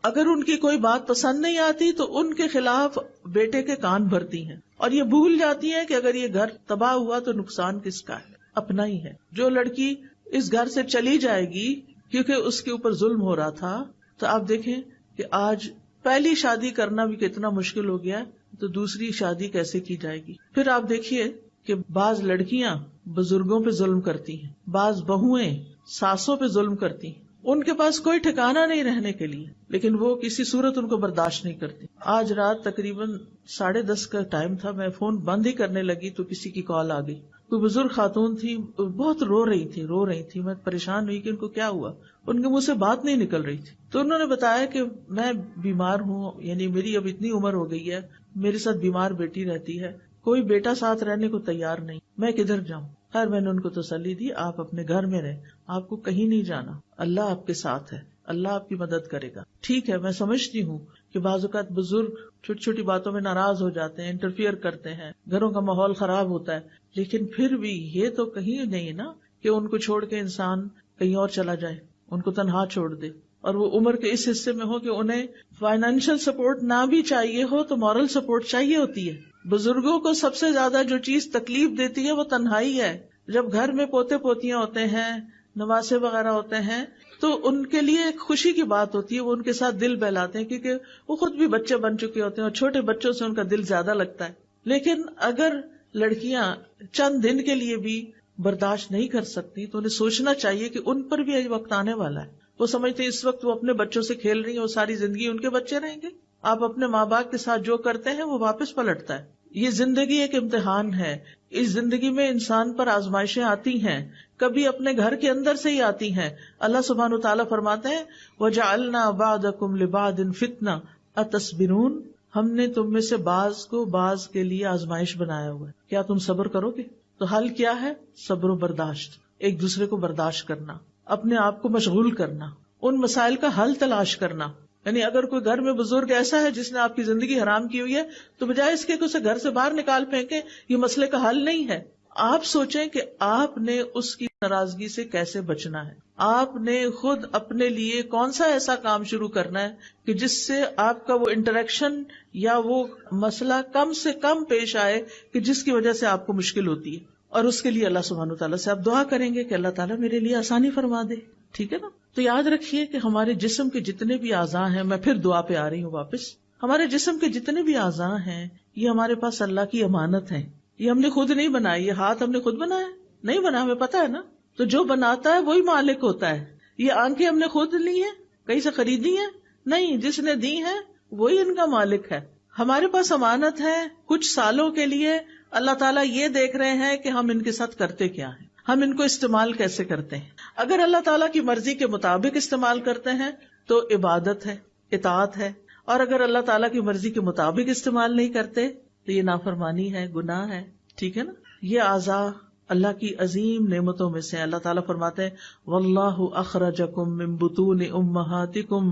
اگر ان کی کوئی بات پسند نہیں آتی تو ان کے خلاف بیٹے کے کان بھرتی ہیں، اور یہ بھول جاتی ہیں کہ اگر یہ گھر تباہ ہوا تو نقصان کس کا ہے؟ اپنا ہی ہے. جو لڑکی اس گھر سے چلی جائے گی کیونکہ اس کے اوپر ظلم ہو رہا تھا، تو آپ دیکھیں کہ آج پہلی شادی کرنا بھی کتنا مشکل ہو گیا ہے، تو دوسری شادی کیسے کی جائے گی؟ پھر آپ دیکھیے کہ بعض لڑکیاں بزرگوں پہ ظلم کرتی ہیں، بعض بہویں ساسوں پہ ظلم کرتی ہیں. ان کے پاس کوئی ٹھکانہ نہیں رہنے کے لیے، لیکن وہ کسی صورت ان کو برداشت نہیں کرتی. آج رات تقریباً 10:30 کا ٹائم تھا، میں فون بند ہی کرنے لگی تو کسی کی کال آ گئی. کوئی بزرگ خاتون تھی، بہت رو رہی تھی. میں پریشان ہوئی کہ ان کو کیا ہوا، ان کے منہ سے بات نہیں نکل رہی تھی. تو انہوں نے بتایا کہ میں بیمار ہوں، یعنی میری اب اتنی عمر ہو گئی ہے، میرے ساتھ بیمار بیٹی رہتی ہے، کوئی بیٹا ساتھ رہنے کو تیار نہیں، میں کدھر جاؤں. خیر میں نے ان کو تسلی دی، آپ اپنے گھر میں رہیں، آپ کو کہیں نہیں جانا، اللہ آپ کے ساتھ ہے، اللہ آپ کی مدد کرے گا. ٹھیک ہے، میں سمجھتی ہوں کہ بعض اوقات بزرگ چھوٹی چھوٹی باتوں میں ناراض ہو جاتے ہیں، انٹرفیئر کرتے ہیں، گھروں کا ماحول خراب ہوتا ہے، لیکن پھر بھی یہ تو کہیں نہیں نا کہ ان کو چھوڑ کے انسان کہیں اور چلا جائے، ان کو تنہا چھوڑ دے، اور وہ عمر کے اس حصے میں ہو کہ انہیں فائنینشیل سپورٹ نہ بھی چاہیے ہو تو مورل سپورٹ چاہیے ہوتی ہے. بزرگوں کو سب سے زیادہ جو چیز تکلیف دیتی ہے وہ تنہائی ہے. جب گھر میں پوتے پوتیاں ہوتے ہیں، نواسے وغیرہ ہوتے ہیں، تو ان کے لیے ایک خوشی کی بات ہوتی ہے، وہ ان کے ساتھ دل بہلاتے ہیں، کیونکہ وہ خود بھی بچے بن چکے ہوتے ہیں اور چھوٹے بچوں سے ان کا دل زیادہ لگتا ہے. لیکن اگر لڑکیاں چند دن کے لیے بھی برداشت نہیں کر سکتی تو انہیں سوچنا چاہیے کہ ان پر بھی ایک وقت آنے والا ہے. وہ سمجھتے ہیں اس وقت وہ اپنے بچوں سے کھیل رہی ہیں، وہ ساری زندگی ان کے بچے رہیں گے. آپ اپنے ماں باپ کے ساتھ جو کرتے ہیں وہ واپس پلٹتا ہے. یہ زندگی ایک امتحان ہے. اس زندگی میں انسان پر آزمائشیں آتی ہیں، کبھی اپنے گھر کے اندر سے ہی آتی ہیں. اللہ سبحانہ وتعالیٰ فرماتے ہیں وَجَعَلْنَا بَعْضَكُمْ لِبَعْضٍ فِتْنَةً أَتَصْبِرُونَ، ہم نے تم میں سے بعض کو بعض کے لیے آزمائش بنایا ہوا ہے، کیا تم صبر کرو گے؟ تو حل کیا ہے؟ صبر و برداشت، ایک دوسرے کو برداشت کرنا، اپنے آپ کو مشغول کرنا، ان مسائل کا حل تلاش کرنا. یعنی اگر کوئی گھر میں بزرگ ایسا ہے جس نے آپ کی زندگی حرام کی ہوئی ہے تو بجائے اس کے کہ اسے گھر سے باہر نکال پھینکیں، یہ مسئلے کا حل نہیں ہے. آپ سوچیں کہ آپ نے اس کی ناراضگی سے کیسے بچنا ہے. آپ نے خود اپنے لیے کون سا ایسا کام شروع کرنا ہے کہ جس سے آپ کا وہ انٹریکشن یا وہ مسئلہ کم سے کم پیش آئے کہ جس کی وجہ سے آپ کو مشکل ہوتی ہے. اور اس کے لیے اللہ سبحانہ وتعالیٰ سے آپ دعا کریں گے کہ اللہ تعالیٰ میرے لیے آسانی فرما دے. ٹھیک ہے نا؟ تو یاد رکھیے کہ ہمارے جسم کے جتنے بھی اعضاء ہیں، میں پھر دعا پہ آ رہی ہوں واپس، ہمارے جسم کے جتنے بھی اعضاء ہیں یہ ہمارے پاس اللہ کی امانت ہیں. یہ ہم نے خود نہیں بنائی. یہ ہاتھ ہم نے خود بنایا نہیں، بنا ہمیں پتا ہے نا. تو جو بناتا ہے وہی مالک ہوتا ہے. یہ آنکھیں ہم نے خود لی ہیں، کہیں سے خریدی ہیں؟ نہیں، جس نے دی ہیں وہی ان کا مالک ہے. ہمارے پاس امانت ہے کچھ سالوں کے لیے. اللہ تعالیٰ یہ دیکھ رہے ہیں کہ ہم ان کے ساتھ کرتے کیا ہیں، ہم ان کو استعمال کیسے کرتے ہیں. اگر اللہ تعالیٰ کی مرضی کے مطابق استعمال کرتے ہیں تو عبادت ہے، اطاعت ہے. اور اگر اللہ تعالیٰ کی مرضی کے مطابق استعمال نہیں کرتے تو یہ نافرمانی ہے، گناہ ہے. ٹھیک ہے نا؟ یہ اعضاء اللہ کی عظیم نعمتوں میں سے. اللہ تعالیٰ فرماتے ہیں واللہ اخرجکم من بطون امہاتکم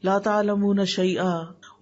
لا تعلمون شیئا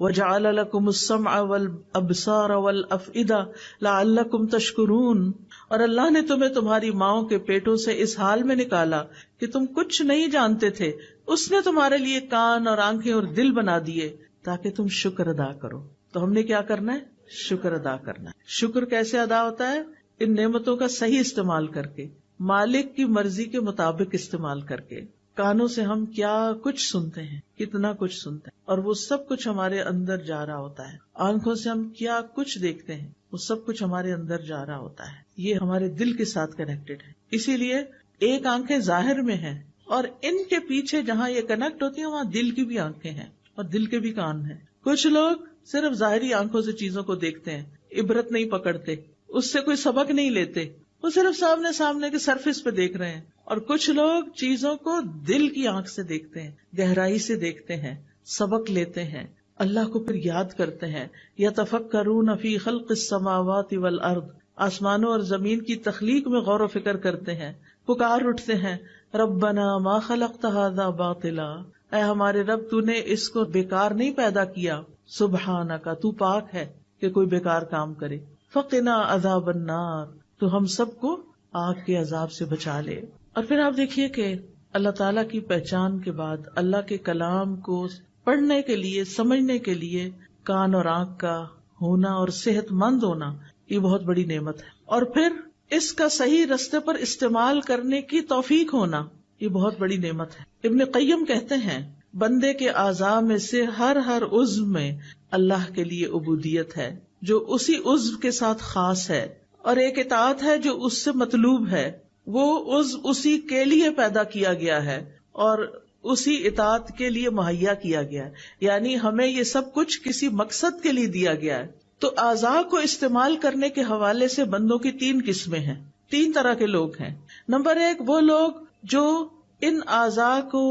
وجعل لکم السمع والابصار والافئدہ لعلکم تشکرون. اور اللہ نے تمہیں تمہاری ماؤں کے پیٹوں سے اس حال میں نکالا کہ تم کچھ نہیں جانتے تھے. اس نے تمہارے لیے کان اور آنکھیں اور دل بنا دیے تاکہ تم شکر ادا کرو. تو ہم نے کیا کرنا ہے؟ شکر ادا کرنا ہے. شکر کیسے ادا ہوتا ہے؟ ان نعمتوں کا صحیح استعمال کر کے، مالک کی مرضی کے مطابق استعمال کر کے. کانوں سے ہم کیا کچھ سنتے ہیں، کتنا کچھ سنتے ہیں، اور وہ سب کچھ ہمارے اندر جا رہا ہوتا ہے. آنکھوں سے ہم کیا کچھ دیکھتے ہیں، وہ سب کچھ ہمارے اندر جا رہا ہوتا ہے. یہ ہمارے دل کے ساتھ کنیکٹڈ ہے. اسی لیے ایک آنکھیں ظاہر میں ہیں اور ان کے پیچھے جہاں یہ کنیکٹ ہوتی ہیں وہاں دل کی بھی آنکھیں ہیں اور دل کے بھی کان ہیں. کچھ لوگ صرف ظاہری آنکھوں سے چیزوں کو دیکھتے ہیں، عبرت نہیں پکڑتے، اس سے کوئی سبق نہیں لیتے، وہ صرف سامنے سامنے کے سرفیس پہ دیکھ رہے ہیں. اور کچھ لوگ چیزوں کو دل کی آنکھ سے دیکھتے ہیں، گہرائی سے دیکھتے ہیں، سبق لیتے ہیں، اللہ کو پھر یاد کرتے ہیں. یتفکرون فی خلق السماوات والارض، آسمانوں اور زمین کی تخلیق میں غور و فکر کرتے ہیں، پکار اٹھتے ہیں ربنا ما خلقت ھذا باطلا، اے ہمارے رب تو نے اس کو بیکار نہیں پیدا کیا، سبحانک تو پاک ہے کہ کوئی بیکار کام کرے، فقنا عذاب النار تو ہم سب کو آگ کے عذاب سے بچا لے. اور پھر آپ دیکھیے کہ اللہ تعالیٰ کی پہچان کے بعد اللہ کے کلام کو پڑھنے کے لیے، سمجھنے کے لیے کان اور آنکھ کا ہونا اور صحت مند ہونا یہ بہت بڑی نعمت ہے. اور پھر اس کا صحیح رستے پر استعمال کرنے کی توفیق ہونا یہ بہت بڑی نعمت ہے. ابن قیم کہتے ہیں بندے کے اعضاء میں سے ہر عضو میں اللہ کے لیے عبودیت ہے جو اسی عضو کے ساتھ خاص ہے، اور ایک اطاعت ہے جو اس سے مطلوب ہے. وہ عضو اسی کے لیے پیدا کیا گیا ہے اور اسی اطاعت کے لیے مہیا کیا گیا ہے. یعنی ہمیں یہ سب کچھ کسی مقصد کے لیے دیا گیا ہے. تو اعضاء کو استعمال کرنے کے حوالے سے بندوں کی 3 قسمیں ہیں، 3 طرح کے لوگ ہیں. نمبر 1 وہ لوگ جو ان اعضاء کو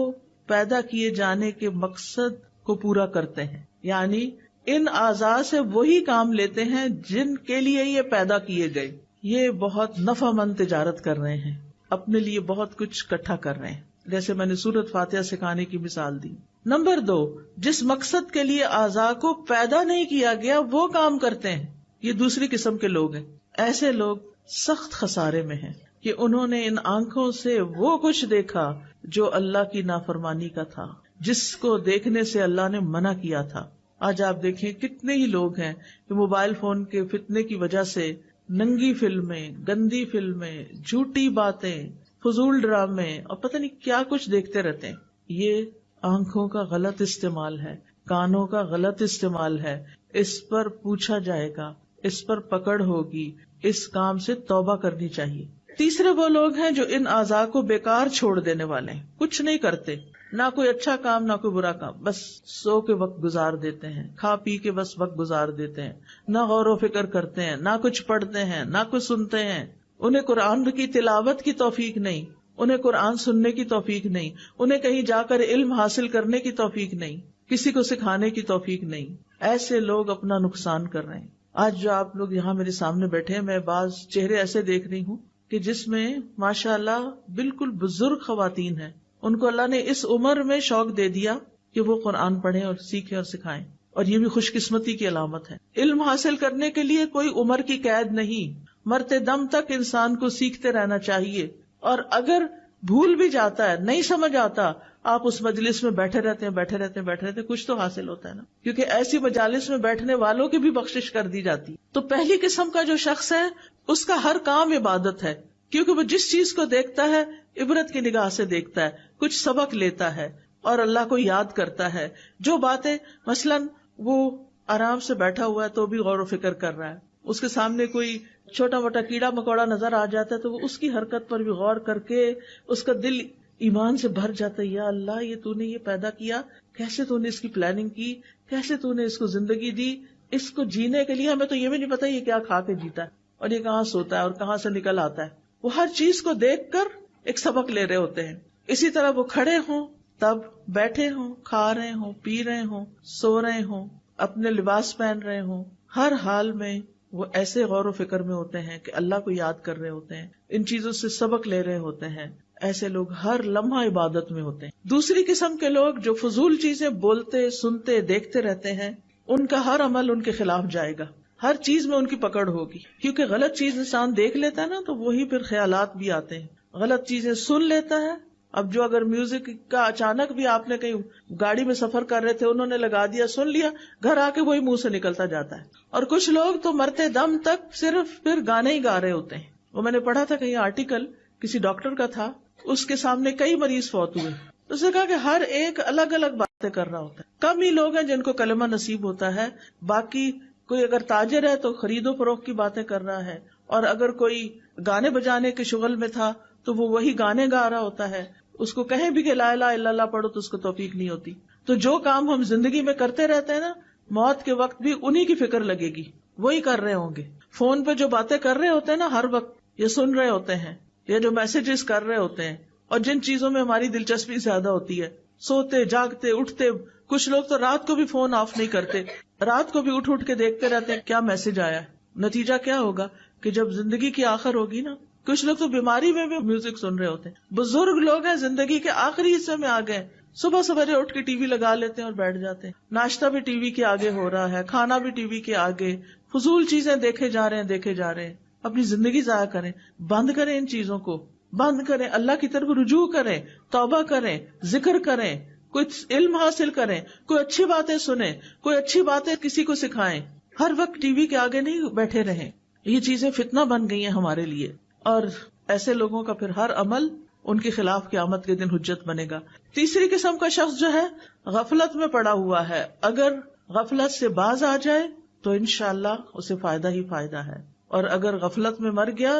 پیدا کیے جانے کے مقصد کو پورا کرتے ہیں، یعنی ان اعضاء سے وہی کام لیتے ہیں جن کے لیے یہ پیدا کیے گئے. یہ بہت نفع مند تجارت کر رہے ہیں، اپنے لیے بہت کچھ اکٹھا کر رہے ہیں، جیسے میں نے سورۃ فاتحہ سکھانے کی مثال دی. نمبر 2 جس مقصد کے لیے اعضاء کو پیدا نہیں کیا گیا وہ کام کرتے ہیں، یہ دوسری قسم کے لوگ ہیں. ایسے لوگ سخت خسارے میں ہیں کہ انہوں نے ان آنکھوں سے وہ کچھ دیکھا جو اللہ کی نافرمانی کا تھا، جس کو دیکھنے سے اللہ نے منع کیا تھا. آج آپ دیکھیں کتنے ہی لوگ ہیں کہ موبائل فون کے فتنے کی وجہ سے ننگی فلمیں، گندی فلمیں، جھوٹی باتیں، فضول ڈرامے اور پتہ نہیں کیا کچھ دیکھتے رہتے ہیں. یہ آنکھوں کا غلط استعمال ہے، کانوں کا غلط استعمال ہے. اس پر پوچھا جائے گا، اس پر پکڑ ہوگی، اس کام سے توبہ کرنی چاہیے. تیسرے وہ لوگ ہیں جو ان اعضاء کو بیکار چھوڑ دینے والے ہیں، کچھ نہیں کرتے، نہ کوئی اچھا کام نہ کوئی برا کام، بس سو کے وقت گزار دیتے ہیں، کھا پی کے بس وقت گزار دیتے ہیں، نہ غور و فکر کرتے ہیں، نہ کچھ پڑھتے ہیں، نہ کچھ سنتے ہیں. انہیں قرآن کی تلاوت کی توفیق نہیں، انہیں قرآن سننے کی توفیق نہیں، انہیں کہیں جا کر علم حاصل کرنے کی توفیق نہیں، کسی کو سکھانے کی توفیق نہیں. ایسے لوگ اپنا نقصان کر رہے ہیں. آج جو آپ لوگ یہاں میرے سامنے بیٹھے ہیں، میں بعض چہرے ایسے دیکھ رہی ہوں کہ جس میں ماشاء اللہ بالکل بزرگ خواتین ہیں، ان کو اللہ نے اس عمر میں شوق دے دیا کہ وہ قرآن پڑھیں اور سیکھیں اور سکھائیں، اور یہ بھی خوش قسمتی کی علامت ہے. علم حاصل کرنے کے لیے کوئی عمر کی قید نہیں، مرتے دم تک انسان کو سیکھتے رہنا چاہیے. اور اگر بھول بھی جاتا ہے، نہیں سمجھ آتا، آپ اس مجلس میں بیٹھے رہتے ہیں، کچھ تو حاصل ہوتا ہے نا، کیونکہ ایسی مجالس میں بیٹھنے والوں کی بھی بخشش کر دی جاتی. تو پہلی قسم کا جو شخص ہے اس کا ہر کام عبادت ہے، کیونکہ وہ جس چیز کو دیکھتا ہے عبرت کی نگاہ سے دیکھتا ہے، کچھ سبق لیتا ہے اور اللہ کو یاد کرتا ہے. جو باتیں مثلاً وہ آرام سے بیٹھا ہوا ہے تو بھی غور و فکر کر رہا ہے، اس کے سامنے کوئی چھوٹا موٹا کیڑا مکوڑا نظر آ جاتا ہے تو وہ اس کی حرکت پر بھی غور کر کے اس کا دل ایمان سے بھر جاتا ہے. یا اللہ، یہ تو نے یہ پیدا کیا، کیسے تو نے اس کی پلاننگ کی، کیسے تو نے اس کو زندگی دی، اس کو جینے کے لیے ہمیں تو یہ بھی نہیں پتا یہ کیا کھا کے جیتا ہے اور یہ کہاں سوتا ہے اور کہاں سے نکل آتا ہے. وہ ہر چیز کو دیکھ کر ایک سبق لے رہے ہوتے ہیں. اسی طرح وہ کھڑے ہوں تب، بیٹھے ہوں، کھا رہے ہوں، پی رہے ہوں، سو رہے ہوں، اپنے لباس پہن رہے ہوں، ہر حال میں وہ ایسے غور و فکر میں ہوتے ہیں کہ اللہ کو یاد کر رہے ہوتے ہیں، ان چیزوں سے سبق لے رہے ہوتے ہیں. ایسے لوگ ہر لمحہ عبادت میں ہوتے ہیں. دوسری قسم کے لوگ جو فضول چیزیں بولتے، سنتے، دیکھتے رہتے ہیں، ان کا ہر عمل ان کے خلاف جائے گا، ہر چیز میں ان کی پکڑ ہوگی. کیونکہ غلط چیز انسان دیکھ لیتا ہے نا تو وہی پھر خیالات بھی آتے ہیں. غلط چیزیں سن لیتا ہے. اب جو اگر میوزک کا اچانک بھی آپ نے کہیں گاڑی میں سفر کر رہے تھے، انہوں نے لگا دیا، سن لیا، گھر آ کے وہی منہ سے نکلتا جاتا ہے. اور کچھ لوگ تو مرتے دم تک صرف پھر گانے ہی گا رہے ہوتے ہیں. وہ میں نے پڑھا تھا کہیں آرٹیکل، کسی ڈاکٹر کا تھا، اس کے سامنے کئی مریض فوت ہوئے. اس نے کہا کہ ہر ایک الگ الگ باتیں کر رہا ہوتا ہے. کم ہی لوگ ہیں جن کو کلمہ نصیب ہوتا ہے. باقی کوئی اگر تاجر ہے تو خرید و فروخت کی باتیں کر رہا ہے، اور اگر کوئی گانے بجانے کے شغل میں تھا تو وہ وہی گانے گا رہا ہوتا ہے. اس کو کہیں بھی کہ لا الہ الا اللہ پڑھو تو اس کو توفیق نہیں ہوتی. تو جو کام ہم زندگی میں کرتے رہتے ہیں نا، موت کے وقت بھی انہی کی فکر لگے گی، وہی کر رہے ہوں گے. فون پہ جو باتیں کر رہے ہوتے ہیں نا ہر وقت، یہ سن رہے ہوتے ہیں، یا جو میسجز کر رہے ہوتے ہیں، اور جن چیزوں میں ہماری دلچسپی زیادہ ہوتی ہے، سوتے جاگتے اٹھتے. کچھ لوگ تو رات کو بھی فون آف نہیں کرتے، رات کو بھی اٹھ کے دیکھتے رہتے ہیں کیا میسج آیا ہے. نتیجہ کیا ہوگا کہ جب زندگی کی آخر ہوگی نا، کچھ لوگ تو بیماری میں بھی میوزک سن رہے ہوتے ہیں. بزرگ لوگ ہیں زندگی کے آخری حصے میں آ گئے، صبح سویرے اٹھ کے ٹی وی لگا لیتے ہیں اور بیٹھ جاتے ہیں. ناشتہ بھی ٹی وی کے آگے ہو رہا ہے، کھانا بھی ٹی وی کے آگے، فضول چیزیں دیکھے جا رہے ہیں. اپنی زندگی ضائع کریں. بند کریں، ان چیزوں کو بند کریں، اللہ کی طرف رجوع کریں، توبہ کریں، ذکر کریں، کچھ علم حاصل کریں، کوئی اچھی باتیں سنیں، کوئی اچھی باتیں کسی کو سکھائیں. ہر وقت ٹی وی کے آگے نہیں بیٹھے رہیں. یہ چیزیں فتنہ بن گئی ہیں ہمارے لیے، اور ایسے لوگوں کا پھر ہر عمل ان کے خلاف قیامت کے دن حجت بنے گا. تیسری قسم کا شخص جو ہے غفلت میں پڑا ہوا ہے. اگر غفلت سے باز آ جائے تو انشاءاللہ اسے فائدہ ہی فائدہ ہے، اور اگر غفلت میں مر گیا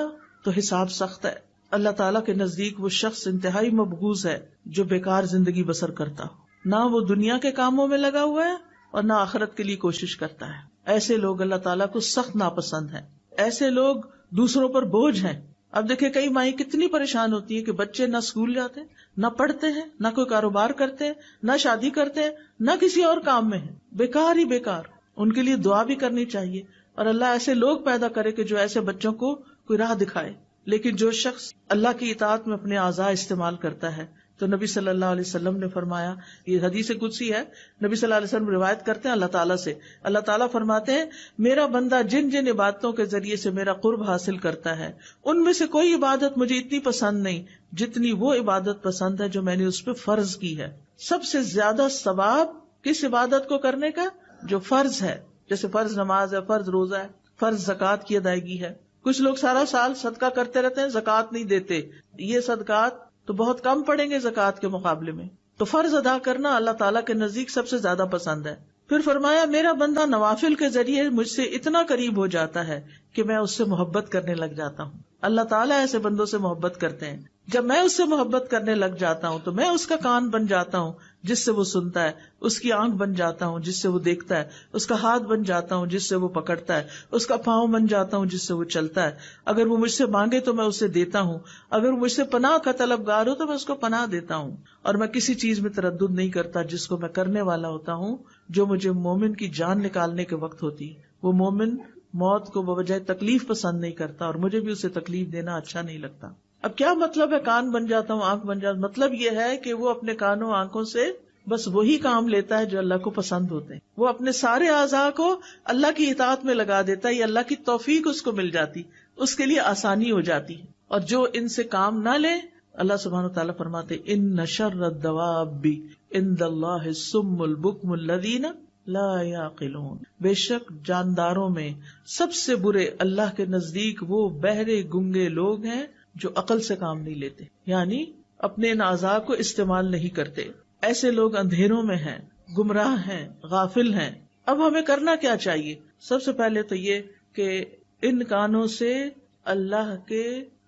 تو حساب سخت ہے. اللہ تعالیٰ کے نزدیک وہ شخص انتہائی مبغوض ہے جو بیکار زندگی بسر کرتا ہو، نہ وہ دنیا کے کاموں میں لگا ہوا ہے اور نہ آخرت کے لیے کوشش کرتا ہے. ایسے لوگ اللہ تعالیٰ کو سخت ناپسند ہیں. ایسے لوگ دوسروں پر بوجھ ہیں. اب دیکھیں کئی مائیں کتنی پریشان ہوتی ہیں کہ بچے نہ اسکول جاتے، نہ پڑھتے ہیں، نہ کوئی کاروبار کرتے ہیں، نہ شادی کرتے ہیں، نہ کسی اور کام میں ہیں، بیکار ہی بیکار. ان کے لیے دعا بھی کرنی چاہیے، اور اللہ ایسے لوگ پیدا کرے کہ جو ایسے بچوں کو کوئی راہ دکھائے. لیکن جو شخص اللہ کی اطاعت میں اپنے اعضاء استعمال کرتا ہے تو نبی صلی اللہ علیہ وسلم نے فرمایا، یہ حدیث قدسی ہے، نبی صلی اللہ علیہ وسلم روایت کرتے ہیں اللہ تعالیٰ سے. اللہ تعالیٰ فرماتے ہیں میرا بندہ جن جن عبادتوں کے ذریعے سے میرا قرب حاصل کرتا ہے ان میں سے کوئی عبادت مجھے اتنی پسند نہیں جتنی وہ عبادت پسند ہے جو میں نے اس پہ فرض کی ہے. سب سے زیادہ ثواب کس عبادت کو کرنے کا؟ جو فرض ہے. جیسے فرض نماز ہے، فرض روزہ ہے، فرض زکوٰۃ کی ادائیگی ہے. کچھ لوگ سارا سال صدقہ کرتے رہتے ہیں، زکوٰۃ نہیں دیتے. یہ صدقات تو بہت کم پڑیں گے زکوٰۃ کے مقابلے میں. تو فرض ادا کرنا اللہ تعالیٰ کے نزدیک سب سے زیادہ پسند ہے. پھر فرمایا میرا بندہ نوافل کے ذریعے مجھ سے اتنا قریب ہو جاتا ہے کہ میں اس سے محبت کرنے لگ جاتا ہوں. اللہ تعالیٰ ایسے بندوں سے محبت کرتے ہیں. جب میں اس سے محبت کرنے لگ جاتا ہوں تو میں اس کا کان بن جاتا ہوں جس سے وہ سنتا ہے، اس کی آنکھ بن جاتا ہوں جس سے وہ دیکھتا ہے، اس کا ہاتھ بن جاتا ہوں جس سے وہ پکڑتا ہے، اس کا پاؤں بن جاتا ہوں جس سے وہ چلتا ہے. اگر وہ مجھ سے مانگے تو میں اسے دیتا ہوں، اگر وہ مجھ سے پناہ کا طلبگار ہو تو میں اس کو پناہ دیتا ہوں. اور میں کسی چیز میں تردد نہیں کرتا جس کو میں کرنے والا ہوتا ہوں جو مجھے مومن کی جان نکالنے کے وقت ہوتی. وہ مومن موت کو بوجہ تکلیف پسند نہیں کرتا، اور مجھے بھی اسے تکلیف دینا اچھا نہیں لگتا. اب کیا مطلب ہے کان بن جاتا ہوں، آنکھ بن جاتا ہوں؟ مطلب یہ ہے کہ وہ اپنے کانوں آنکھوں سے بس وہی کام لیتا ہے جو اللہ کو پسند ہوتے ہیں. وہ اپنے سارے اعضاء کو اللہ کی اطاعت میں لگا دیتا ہے. یہ اللہ کی توفیق اس کو مل جاتی، اس کے لیے آسانی ہو جاتی. اور جو ان سے کام نہ لے، اللہ سبحانہ وتعالیٰ فرماتے ان شر الدواب عند اللہ الصم البکم الذین لا یعقلون. بے شک جانداروں میں سب سے برے اللہ کے نزدیک وہ بہرے گنگے لوگ ہیں جو عقل سے کام نہیں لیتے، یعنی اپنے ان اعضاء کو استعمال نہیں کرتے. ایسے لوگ اندھیروں میں ہیں، گمراہ ہیں، غافل ہیں. اب ہمیں کرنا کیا چاہیے؟ سب سے پہلے تو یہ کہ ان کانوں سے اللہ کے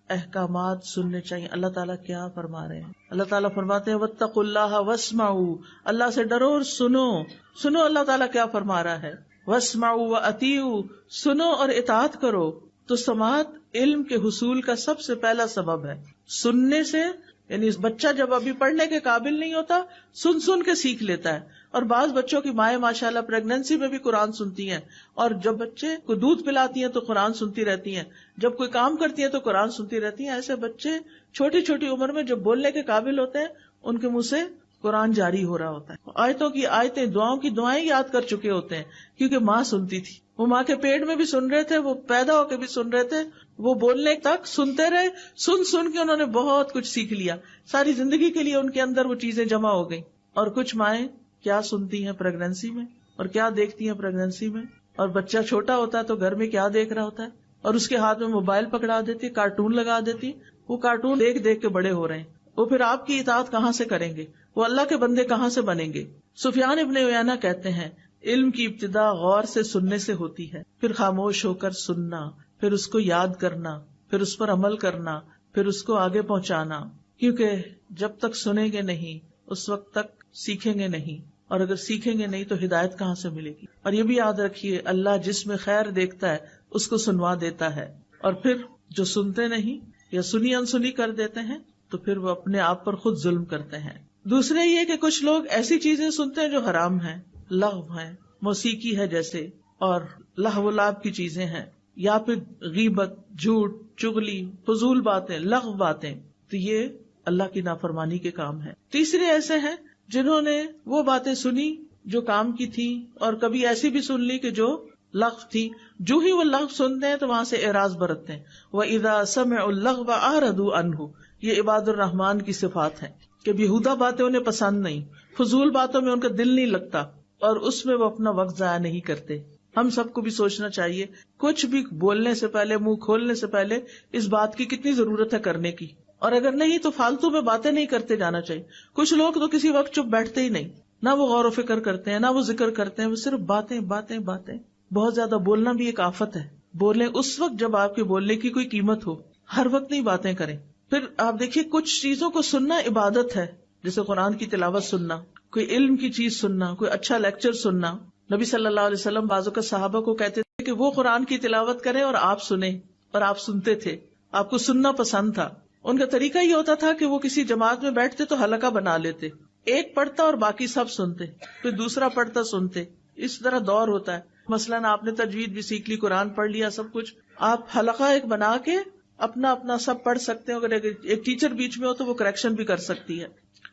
احکامات سننے چاہیے. اللہ تعالیٰ کیا فرما رہے ہیں؟ اللہ تعالیٰ فرماتے ہیں واتقوا اللہ واسمعوا. اللہ سے ڈرو اور سنو اللہ تعالیٰ کیا فرما رہا ہے. واسمعوا واطیعوا، سنو اور اطاعت کرو. تو سماعت علم کے حصول کا سب سے پہلا سبب ہے. سننے سے، یعنی بچہ جب ابھی پڑھنے کے قابل نہیں ہوتا سن کے سیکھ لیتا ہے. اور بعض بچوں کی مائیں ماشاءاللہ پریگنینسی میں بھی قرآن سنتی ہیں، اور جب بچے کو دودھ پلاتی ہیں تو قرآن سنتی رہتی ہیں، جب کوئی کام کرتی ہیں تو قرآن سنتی رہتی ہیں. ایسے بچے چھوٹی چھوٹی عمر میں جب بولنے کے قابل ہوتے ہیں ان کے منہ سے قرآن جاری ہو رہا ہوتا ہے. آیتوں کی آیتیں، دعاؤں کی دعائیں یاد کر چکے ہوتے ہیں کیونکہ ماں سنتی تھی. وہ ماں کے پیٹ میں بھی سن رہے تھے، وہ پیدا ہو کے بھی سن رہے تھے، وہ بولنے تک سنتے رہے. سن کے انہوں نے بہت کچھ سیکھ لیا. ساری زندگی کے لیے ان کے اندر وہ چیزیں جمع ہو گئی. اور کچھ مائیں کیا سنتی ہیں پریگنینسی میں، اور کیا دیکھتی ہیں پریگنینسی میں. اور بچہ چھوٹا ہوتا ہے تو گھر میں کیا دیکھ رہا ہوتا ہے، اور اس کے ہاتھ میں موبائل پکڑا دیتی، کارٹون لگا دیتی. وہ کارٹون دیکھ دیکھ کے بڑے ہو رہے ہیں. وہ پھر آپ کی اطاعت کہاں سے کریں گے؟ وہ اللہ کے بندے کہاں سے بنیں گے؟ سفیان ابن عیینہ کہتے ہیں علم کی ابتدا غور سے سننے سے ہوتی ہے، پھر خاموش ہو کر سننا، پھر اس کو یاد کرنا، پھر اس پر عمل کرنا، پھر اس کو آگے پہنچانا. کیونکہ جب تک سنیں گے نہیں اس وقت تک سیکھیں گے نہیں، اور اگر سیکھیں گے نہیں تو ہدایت کہاں سے ملے گی. اور یہ بھی یاد رکھیے اللہ جس میں خیر دیکھتا ہے اس کو سنوا دیتا ہے، اور پھر جو سنتے نہیں یا سنی انسنی کر دیتے ہیں تو پھر وہ اپنے آپ پر خود ظلم کرتے ہیں. دوسرے یہ کہ کچھ لوگ ایسی چیزیں سنتے ہیں جو حرام ہیں، لغو ہیں، موسیقی ہے جیسے، اور لہو و لعب کی چیزیں ہیں، یا پھر غیبت، جھوٹ، چغلی، فضول باتیں، لغو باتیں. تو یہ اللہ کی نافرمانی کے کام ہے. تیسرے ایسے ہیں جنہوں نے وہ باتیں سنی جو کام کی تھی، اور کبھی ایسی بھی سن لی کہ جو لغو تھی. جو ہی وہ لغو سنتے ہیں تو وہاں سے اعراض برتتے ہیں. وَإِذَا سَمِعُوا اللَّغْوَ أَعْرَضُوا عَنْهُ. یہ عباد الرحمان کی صفات ہے کہ بیہودہ باتیں انہیں پسند نہیں، فضول باتوں میں ان کا دل نہیں لگتا، اور اس میں وہ اپنا وقت ضائع نہیں کرتے. ہم سب کو بھی سوچنا چاہیے کچھ بھی بولنے سے پہلے، منہ کھولنے سے پہلے اس بات کی کتنی ضرورت ہے کرنے کی، اور اگر نہیں تو فالتو میں باتیں نہیں کرتے جانا چاہیے. کچھ لوگ تو کسی وقت چپ بیٹھتے ہی نہیں، نہ وہ غور و فکر کرتے ہیں، نہ وہ ذکر کرتے ہیں، وہ صرف باتیں باتیں باتیں. بہت زیادہ بولنا بھی ایک آفت ہے. بولیں اس وقت جب آپ کے بولنے کی کوئی قیمت ہو، ہر وقت نہیں باتیں کریں. پھر آپ دیکھیے کچھ چیزوں کو سننا عبادت ہے، جیسے قرآن کی تلاوت سننا، کوئی علم کی چیز سننا، کوئی اچھا لیکچر سننا. نبی صلی اللہ علیہ وسلم بعض اوقات صحابہ کو کہتے تھے کہ وہ قرآن کی تلاوت کریں اور آپ سنیں، اور آپ سنتے تھے، آپ کو سننا پسند تھا. ان کا طریقہ یہ ہوتا تھا کہ وہ کسی جماعت میں بیٹھتے تو حلقہ بنا لیتے، ایک پڑھتا اور باقی سب سنتے، پھر دوسرا پڑھتا سنتے. اس طرح دور ہوتا ہے. مثلاً آپ نے تجوید بھی سیکھ لی، قرآن پڑھ لیا، سب کچھ، آپ حلقہ ایک بنا کے اپنا اپنا سب پڑھ سکتے ہیں. اگر ایک ٹیچر بیچ میں ہو تو وہ کریکشن بھی کر سکتی ہے.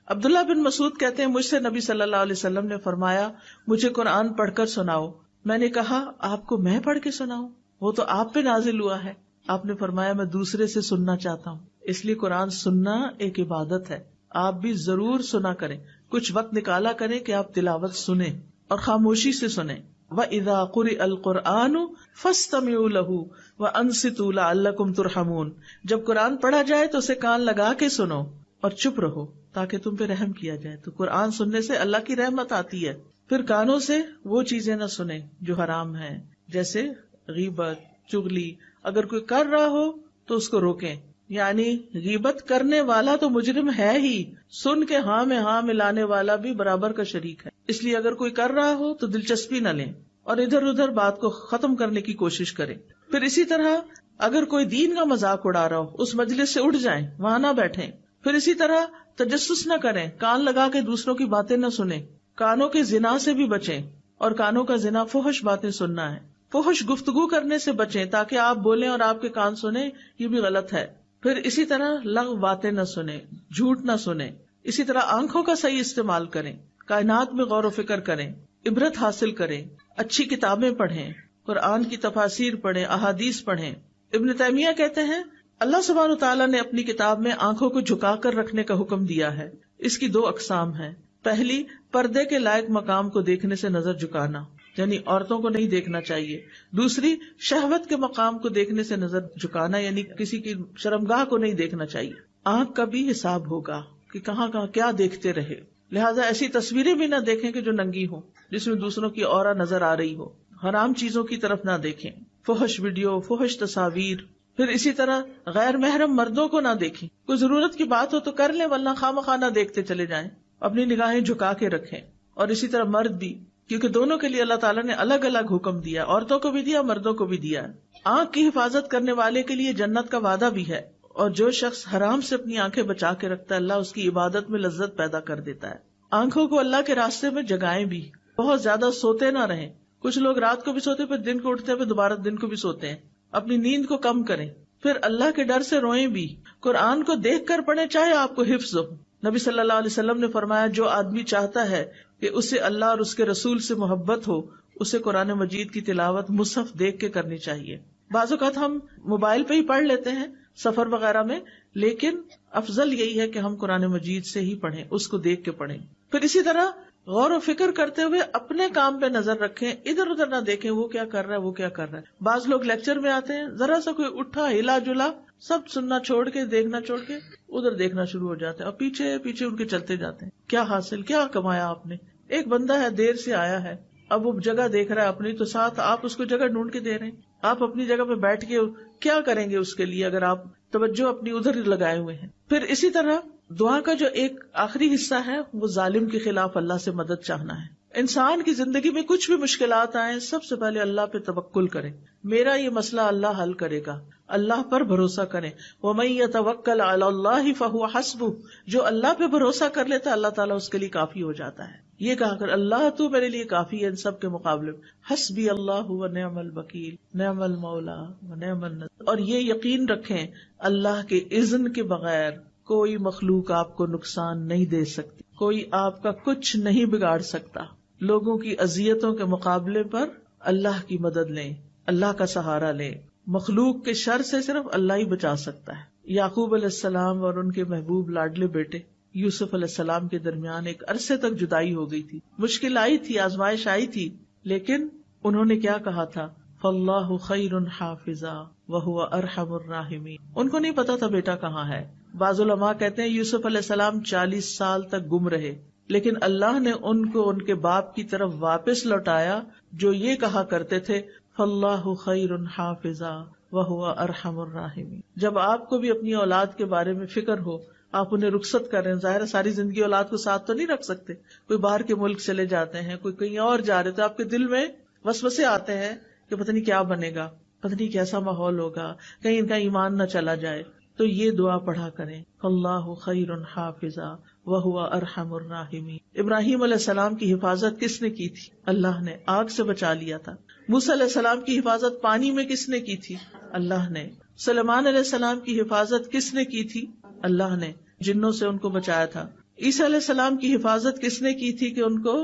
عبداللہ بن مسعود کہتے ہیں مجھ سے نبی صلی اللہ علیہ وسلم نے فرمایا مجھے قرآن پڑھ کر سناؤ. میں نے کہا آپ کو میں پڑھ کے سناؤں؟ وہ تو آپ پہ نازل ہوا ہے. آپ نے فرمایا میں دوسرے سے سننا چاہتا ہوں. اس لیے قرآن سننا ایک عبادت ہے. آپ بھی ضرور سنا کریں، کچھ وقت نکالا کریں کہ آپ تلاوت سنیں اور خاموشی سے سنیں. وَإِذَا قُرِئَ الْقُرْآنُ فَاسْتَمِعُوا لَهُ وَأَنصِتُوا لَعَلَّكُمْ تُرْحَمُونَ. جب قرآن پڑھا جائے تو اسے کان لگا کے سنو اور چپ رہو تاکہ تم پہ رحم کیا جائے. تو قرآن سننے سے اللہ کی رحمت آتی ہے. پھر کانوں سے وہ چیزیں نہ سنیں جو حرام ہیں، جیسے غیبت، چغلی. اگر کوئی کر رہا ہو تو اس کو روکیں. یعنی غیبت کرنے والا تو مجرم ہے ہی، سن کے ہاں میں ہاں ملانے والا بھی برابر کا شریک ہے. اس لیے اگر کوئی کر رہا ہو تو دلچسپی نہ لیں اور ادھر ادھر بات کو ختم کرنے کی کوشش کریں. پھر اسی طرح اگر کوئی دین کا مذاق اڑا رہا ہو اس مجلس سے اٹھ جائیں، وہاں نہ بیٹھیں. پھر اسی طرح تجسس نہ کریں، کان لگا کے دوسروں کی باتیں نہ سنیں. کانوں کے زنا سے بھی بچیں، اور کانوں کا زنا فحش باتیں سننا ہے. فحش گفتگو کرنے سے بچیں تاکہ آپ بولیں اور آپ کے کان سنیں، یہ بھی غلط ہے. پھر اسی طرح لغو باتیں نہ سنیں، جھوٹ نہ سنیں. اسی طرح آنکھوں کا صحیح استعمال کریں، کائنات میں غور و فکر کریں، عبرت حاصل کریں، اچھی کتابیں پڑھیں، قرآن کی تفاسیر پڑھیں، احادیث پڑھیں. ابن تیمیہ کہتے ہیں اللہ سبحانہ وتعالیٰ نے اپنی کتاب میں آنکھوں کو جھکا کر رکھنے کا حکم دیا ہے. اس کی 2 اقسام ہیں. پہلی، پردے کے لائق مقام کو دیکھنے سے نظر جھکانا، یعنی عورتوں کو نہیں دیکھنا چاہیے. دوسری، شہوت کے مقام کو دیکھنے سے نظر جھکانا، یعنی کسی کی شرمگاہ کو نہیں دیکھنا چاہیے. آنکھ کا بھی حساب ہوگا کہ کہاں کہاں کیا دیکھتے رہے. لہٰذا ایسی تصویریں بھی نہ دیکھیں کہ جو ننگی ہوں، جس میں دوسروں کی عورت نظر آ رہی ہو. حرام چیزوں کی طرف نہ دیکھیں، فحش ویڈیو، فحش تصاویر. پھر اسی طرح غیر محرم مردوں کو نہ دیکھیں. کوئی ضرورت کی بات ہو تو کر لیں، ورنہ خواہ نہ دیکھتے چلے جائیں. اپنی نگاہیں جھکا کے رکھیں. اور اسی طرح مرد بھی، کیونکہ دونوں کے لیے اللہ تعالیٰ نے الگ الگ حکم دیا، عورتوں کو بھی دیا، مردوں کو بھی دیا. آنکھ کی حفاظت کرنے والے کے لیے جنت کا وعدہ بھی ہے، اور جو شخص حرام سے اپنی آنکھیں بچا کے رکھتا ہے اللہ اس کی عبادت میں لذت پیدا کر دیتا ہے. آنکھوں کو اللہ کے راستے میں جگائیں بھی، بہت زیادہ سوتے نہ رہیں. کچھ لوگ رات کو بھی سوتے پھر دن کو اٹھتے پھر دوبارہ دن کو بھی سوتے ہیں. اپنی نیند کو کم کریں. پھر اللہ کے ڈر سے روئیں بھی. قرآن کو دیکھ کر پڑھیں چاہے آپ کو حفظ ہو. نبی صلی اللہ علیہ وسلم نے فرمایا جو آدمی چاہتا ہے کہ اسے اللہ اور اس کے رسول سے محبت ہو، اسے قرآن مجید کی تلاوت مصحف دیکھ کے کرنی چاہیے. بعض اوقات ہم موبائل پہ ہی پڑھ لیتے ہیں سفر وغیرہ میں، لیکن افضل یہی ہے کہ ہم قرآن مجید سے ہی پڑھیں، اس کو دیکھ کے پڑھیں. پھر اسی طرح غور و فکر کرتے ہوئے اپنے کام پہ نظر رکھیں، ادھر ادھر نہ دیکھیں وہ کیا کر رہا ہے وہ کیا کر رہا ہے. بعض لوگ لیکچر میں آتے ہیں، ذرا سا کوئی اٹھا ہلا جلا سب سننا چھوڑ کے، دیکھنا چھوڑ کے ادھر دیکھنا شروع ہو جاتے ہیں اور پیچھے پیچھے ان کے چلتے جاتے ہیں. کیا حاصل، کیا کمایا آپ نے؟ ایک بندہ ہے دیر سے آیا ہے، اب وہ جگہ دیکھ رہا ہے اپنی، تو ساتھ آپ اس کو جگہ ڈھونڈ کے دے رہے ہیں. آپ اپنی جگہ پہ بیٹھ کے کیا کریں گے اس کے لیے اگر آپ توجہ اپنی ادھر لگائے ہوئے ہیں. پھر اسی طرح دعا کا جو ایک آخری حصہ ہے وہ ظالم کے خلاف اللہ سے مدد چاہنا ہے. انسان کی زندگی میں کچھ بھی مشکلات آئیں، سب سے پہلے اللہ پہ توکل کریں. میرا یہ مسئلہ اللہ حل کرے گا، اللہ پر بھروسہ کریں. وَمَن يَتَوَكَّلْ عَلَى اللَّهِ فَهُوَ حَسْبُهُ، جو اللہ پہ بھروسہ کر لیتا ہے اللہ تعالیٰ اس کے لیے کافی ہو جاتا ہے. یہ کہا کر اللہ تو میرے لیے کافی ہے ان سب کے مقابلے میں. حسبی اللہ ونعم الوکیل نعم المولا ونعم النصیر. اور یہ یقین رکھیں اللہ کے اذن کے بغیر کوئی مخلوق آپ کو نقصان نہیں دے سکتی، کوئی آپ کا کچھ نہیں بگاڑ سکتا. لوگوں کی اذیتوں کے مقابلے پر اللہ کی مدد لیں، اللہ کا سہارا لیں. مخلوق کے شر سے صرف اللہ ہی بچا سکتا ہے. یعقوب علیہ السلام اور ان کے محبوب لاڈلے بیٹے یوسف علیہ السلام کے درمیان ایک عرصے تک جدائی ہو گئی تھی، مشکل آئی تھی، آزمائش آئی تھی، لیکن انہوں نے کیا کہا تھا؟ فَاللَّهُ خَيْرٌ حَافِظًا وَهُوَ أَرْحَمُ الرَّاحِمِينَ. ان کو نہیں پتا تھا بیٹا کہاں ہے. بعض علماء کہتے ہیں یوسف علیہ السلام 40 سال تک گم رہے، لیکن اللہ نے ان کو ان کے باپ کی طرف واپس لوٹایا جو یہ کہا کرتے تھے فَاللَّهُ خَيْرٌ حَافِظًا وَهُوَ أَرْحَمُ الرَّاحِمِينَ. جب آپ کو بھی اپنی اولاد کے بارے میں فکر ہو، آپ انہیں رخصت کر رہے ہیں، ظاہر ہے ساری زندگی اولاد کو ساتھ تو نہیں رکھ سکتے، کوئی باہر کے ملک چلے جاتے ہیں، کوئی کہیں اور جا رہے، تو آپ کے دل میں وسوسے آتے ہیں کہ پتہ نہیں کیا بنے گا، پتہ نہیں کیسا ماحول ہوگا، کہیں ان کا ایمان نہ چلا جائے. تو یہ دعا پڑھا کریں اللہ خیر حافظا وہو ارحم الراحمین. ابراہیم علیہ السلام کی حفاظت کس نے کی تھی؟ اللہ نے. آگ سے بچا لیا تھا. موسیٰ علیہ السلام کی حفاظت پانی میں کس نے کی تھی؟ اللہ نے. سلیمان علیہ السلام کی حفاظت کس نے کی تھی؟ اللہ نے. جنوں سے ان کو بچایا تھا. عیسیٰ علیہ السلام کی حفاظت کس نے کی تھی کہ ان کو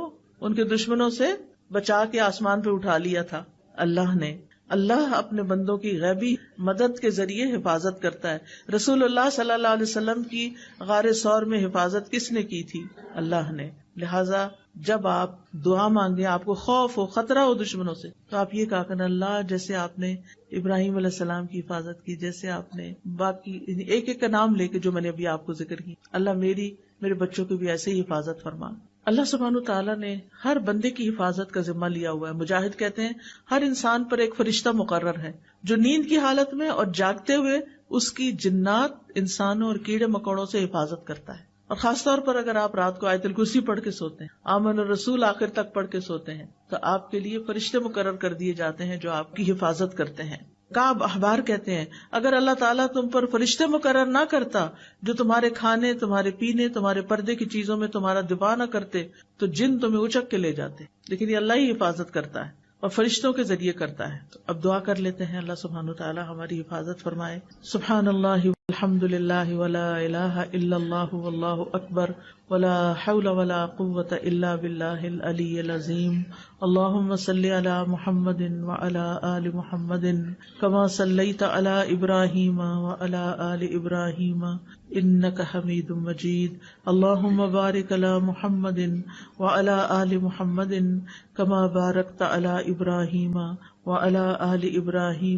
ان کے دشمنوں سے بچا کے آسمان پہ اٹھا لیا تھا؟ اللہ نے. اللہ اپنے بندوں کی غیبی مدد کے ذریعے حفاظت کرتا ہے. رسول اللہ صلی اللہ علیہ وسلم کی غار ثور میں حفاظت کس نے کی تھی؟ اللہ نے. لہٰذا جب آپ دعا مانگے، آپ کو خوف ہو، خطرہ ہو دشمنوں سے، تو آپ یہ کہا کرنا اللہ جیسے آپ نے ابراہیم علیہ السلام کی حفاظت کی، جیسے آپ نے باقی ایک ایک کا نام لے کے جو میں نے ابھی آپ کو ذکر کی، اللہ میرے بچوں کی بھی ایسے ہی حفاظت فرما۔ اللہ سبحانہ تعالیٰ نے ہر بندے کی حفاظت کا ذمہ لیا ہوا ہے۔ مجاہد کہتے ہیں ہر انسان پر ایک فرشتہ مقرر ہے جو نیند کی حالت میں اور جاگتے ہوئے اس کی جنات، انسانوں اور کیڑے مکوڑوں سے حفاظت کرتا ہے۔ اور خاص طور پر اگر آپ رات کو آیت الکرسی پڑھ کے سوتے ہیں، آمن الرسول آخر تک پڑھ کے سوتے ہیں، تو آپ کے لیے فرشتے مقرر کر دیے جاتے ہیں جو آپ کی حفاظت کرتے ہیں۔ کعب احبار کہتے ہیں اگر اللہ تعالیٰ تم پر فرشتے مقرر نہ کرتا جو تمہارے کھانے، تمہارے پینے، تمہارے پردے کی چیزوں میں تمہارا دفاع نہ کرتے تو جن تمہیں اچک کے لے جاتے، لیکن یہ اللہ ہی حفاظت کرتا ہے اور فرشتوں کے ذریعے کرتا ہے۔ تو اب دعا کر لیتے ہیں اللہ سبحانہ وتعالی ہماری حفاظت فرمائے۔ سبحان اللہ والحمد للہ ولا الہ الا اللہ واللہ اکبر ولا حول ولا قوة الا باللہ العلی العظیم۔ اللہم صلی علی محمد وعلی آل محمد کما صلیت علی ابراہیم وعلی آل ابراہیم انک حمید مجید۔ اللہم بارک علی محمد وعلی آل محمد کما بارکت علی ابراہیم وعلی آل ابراہیم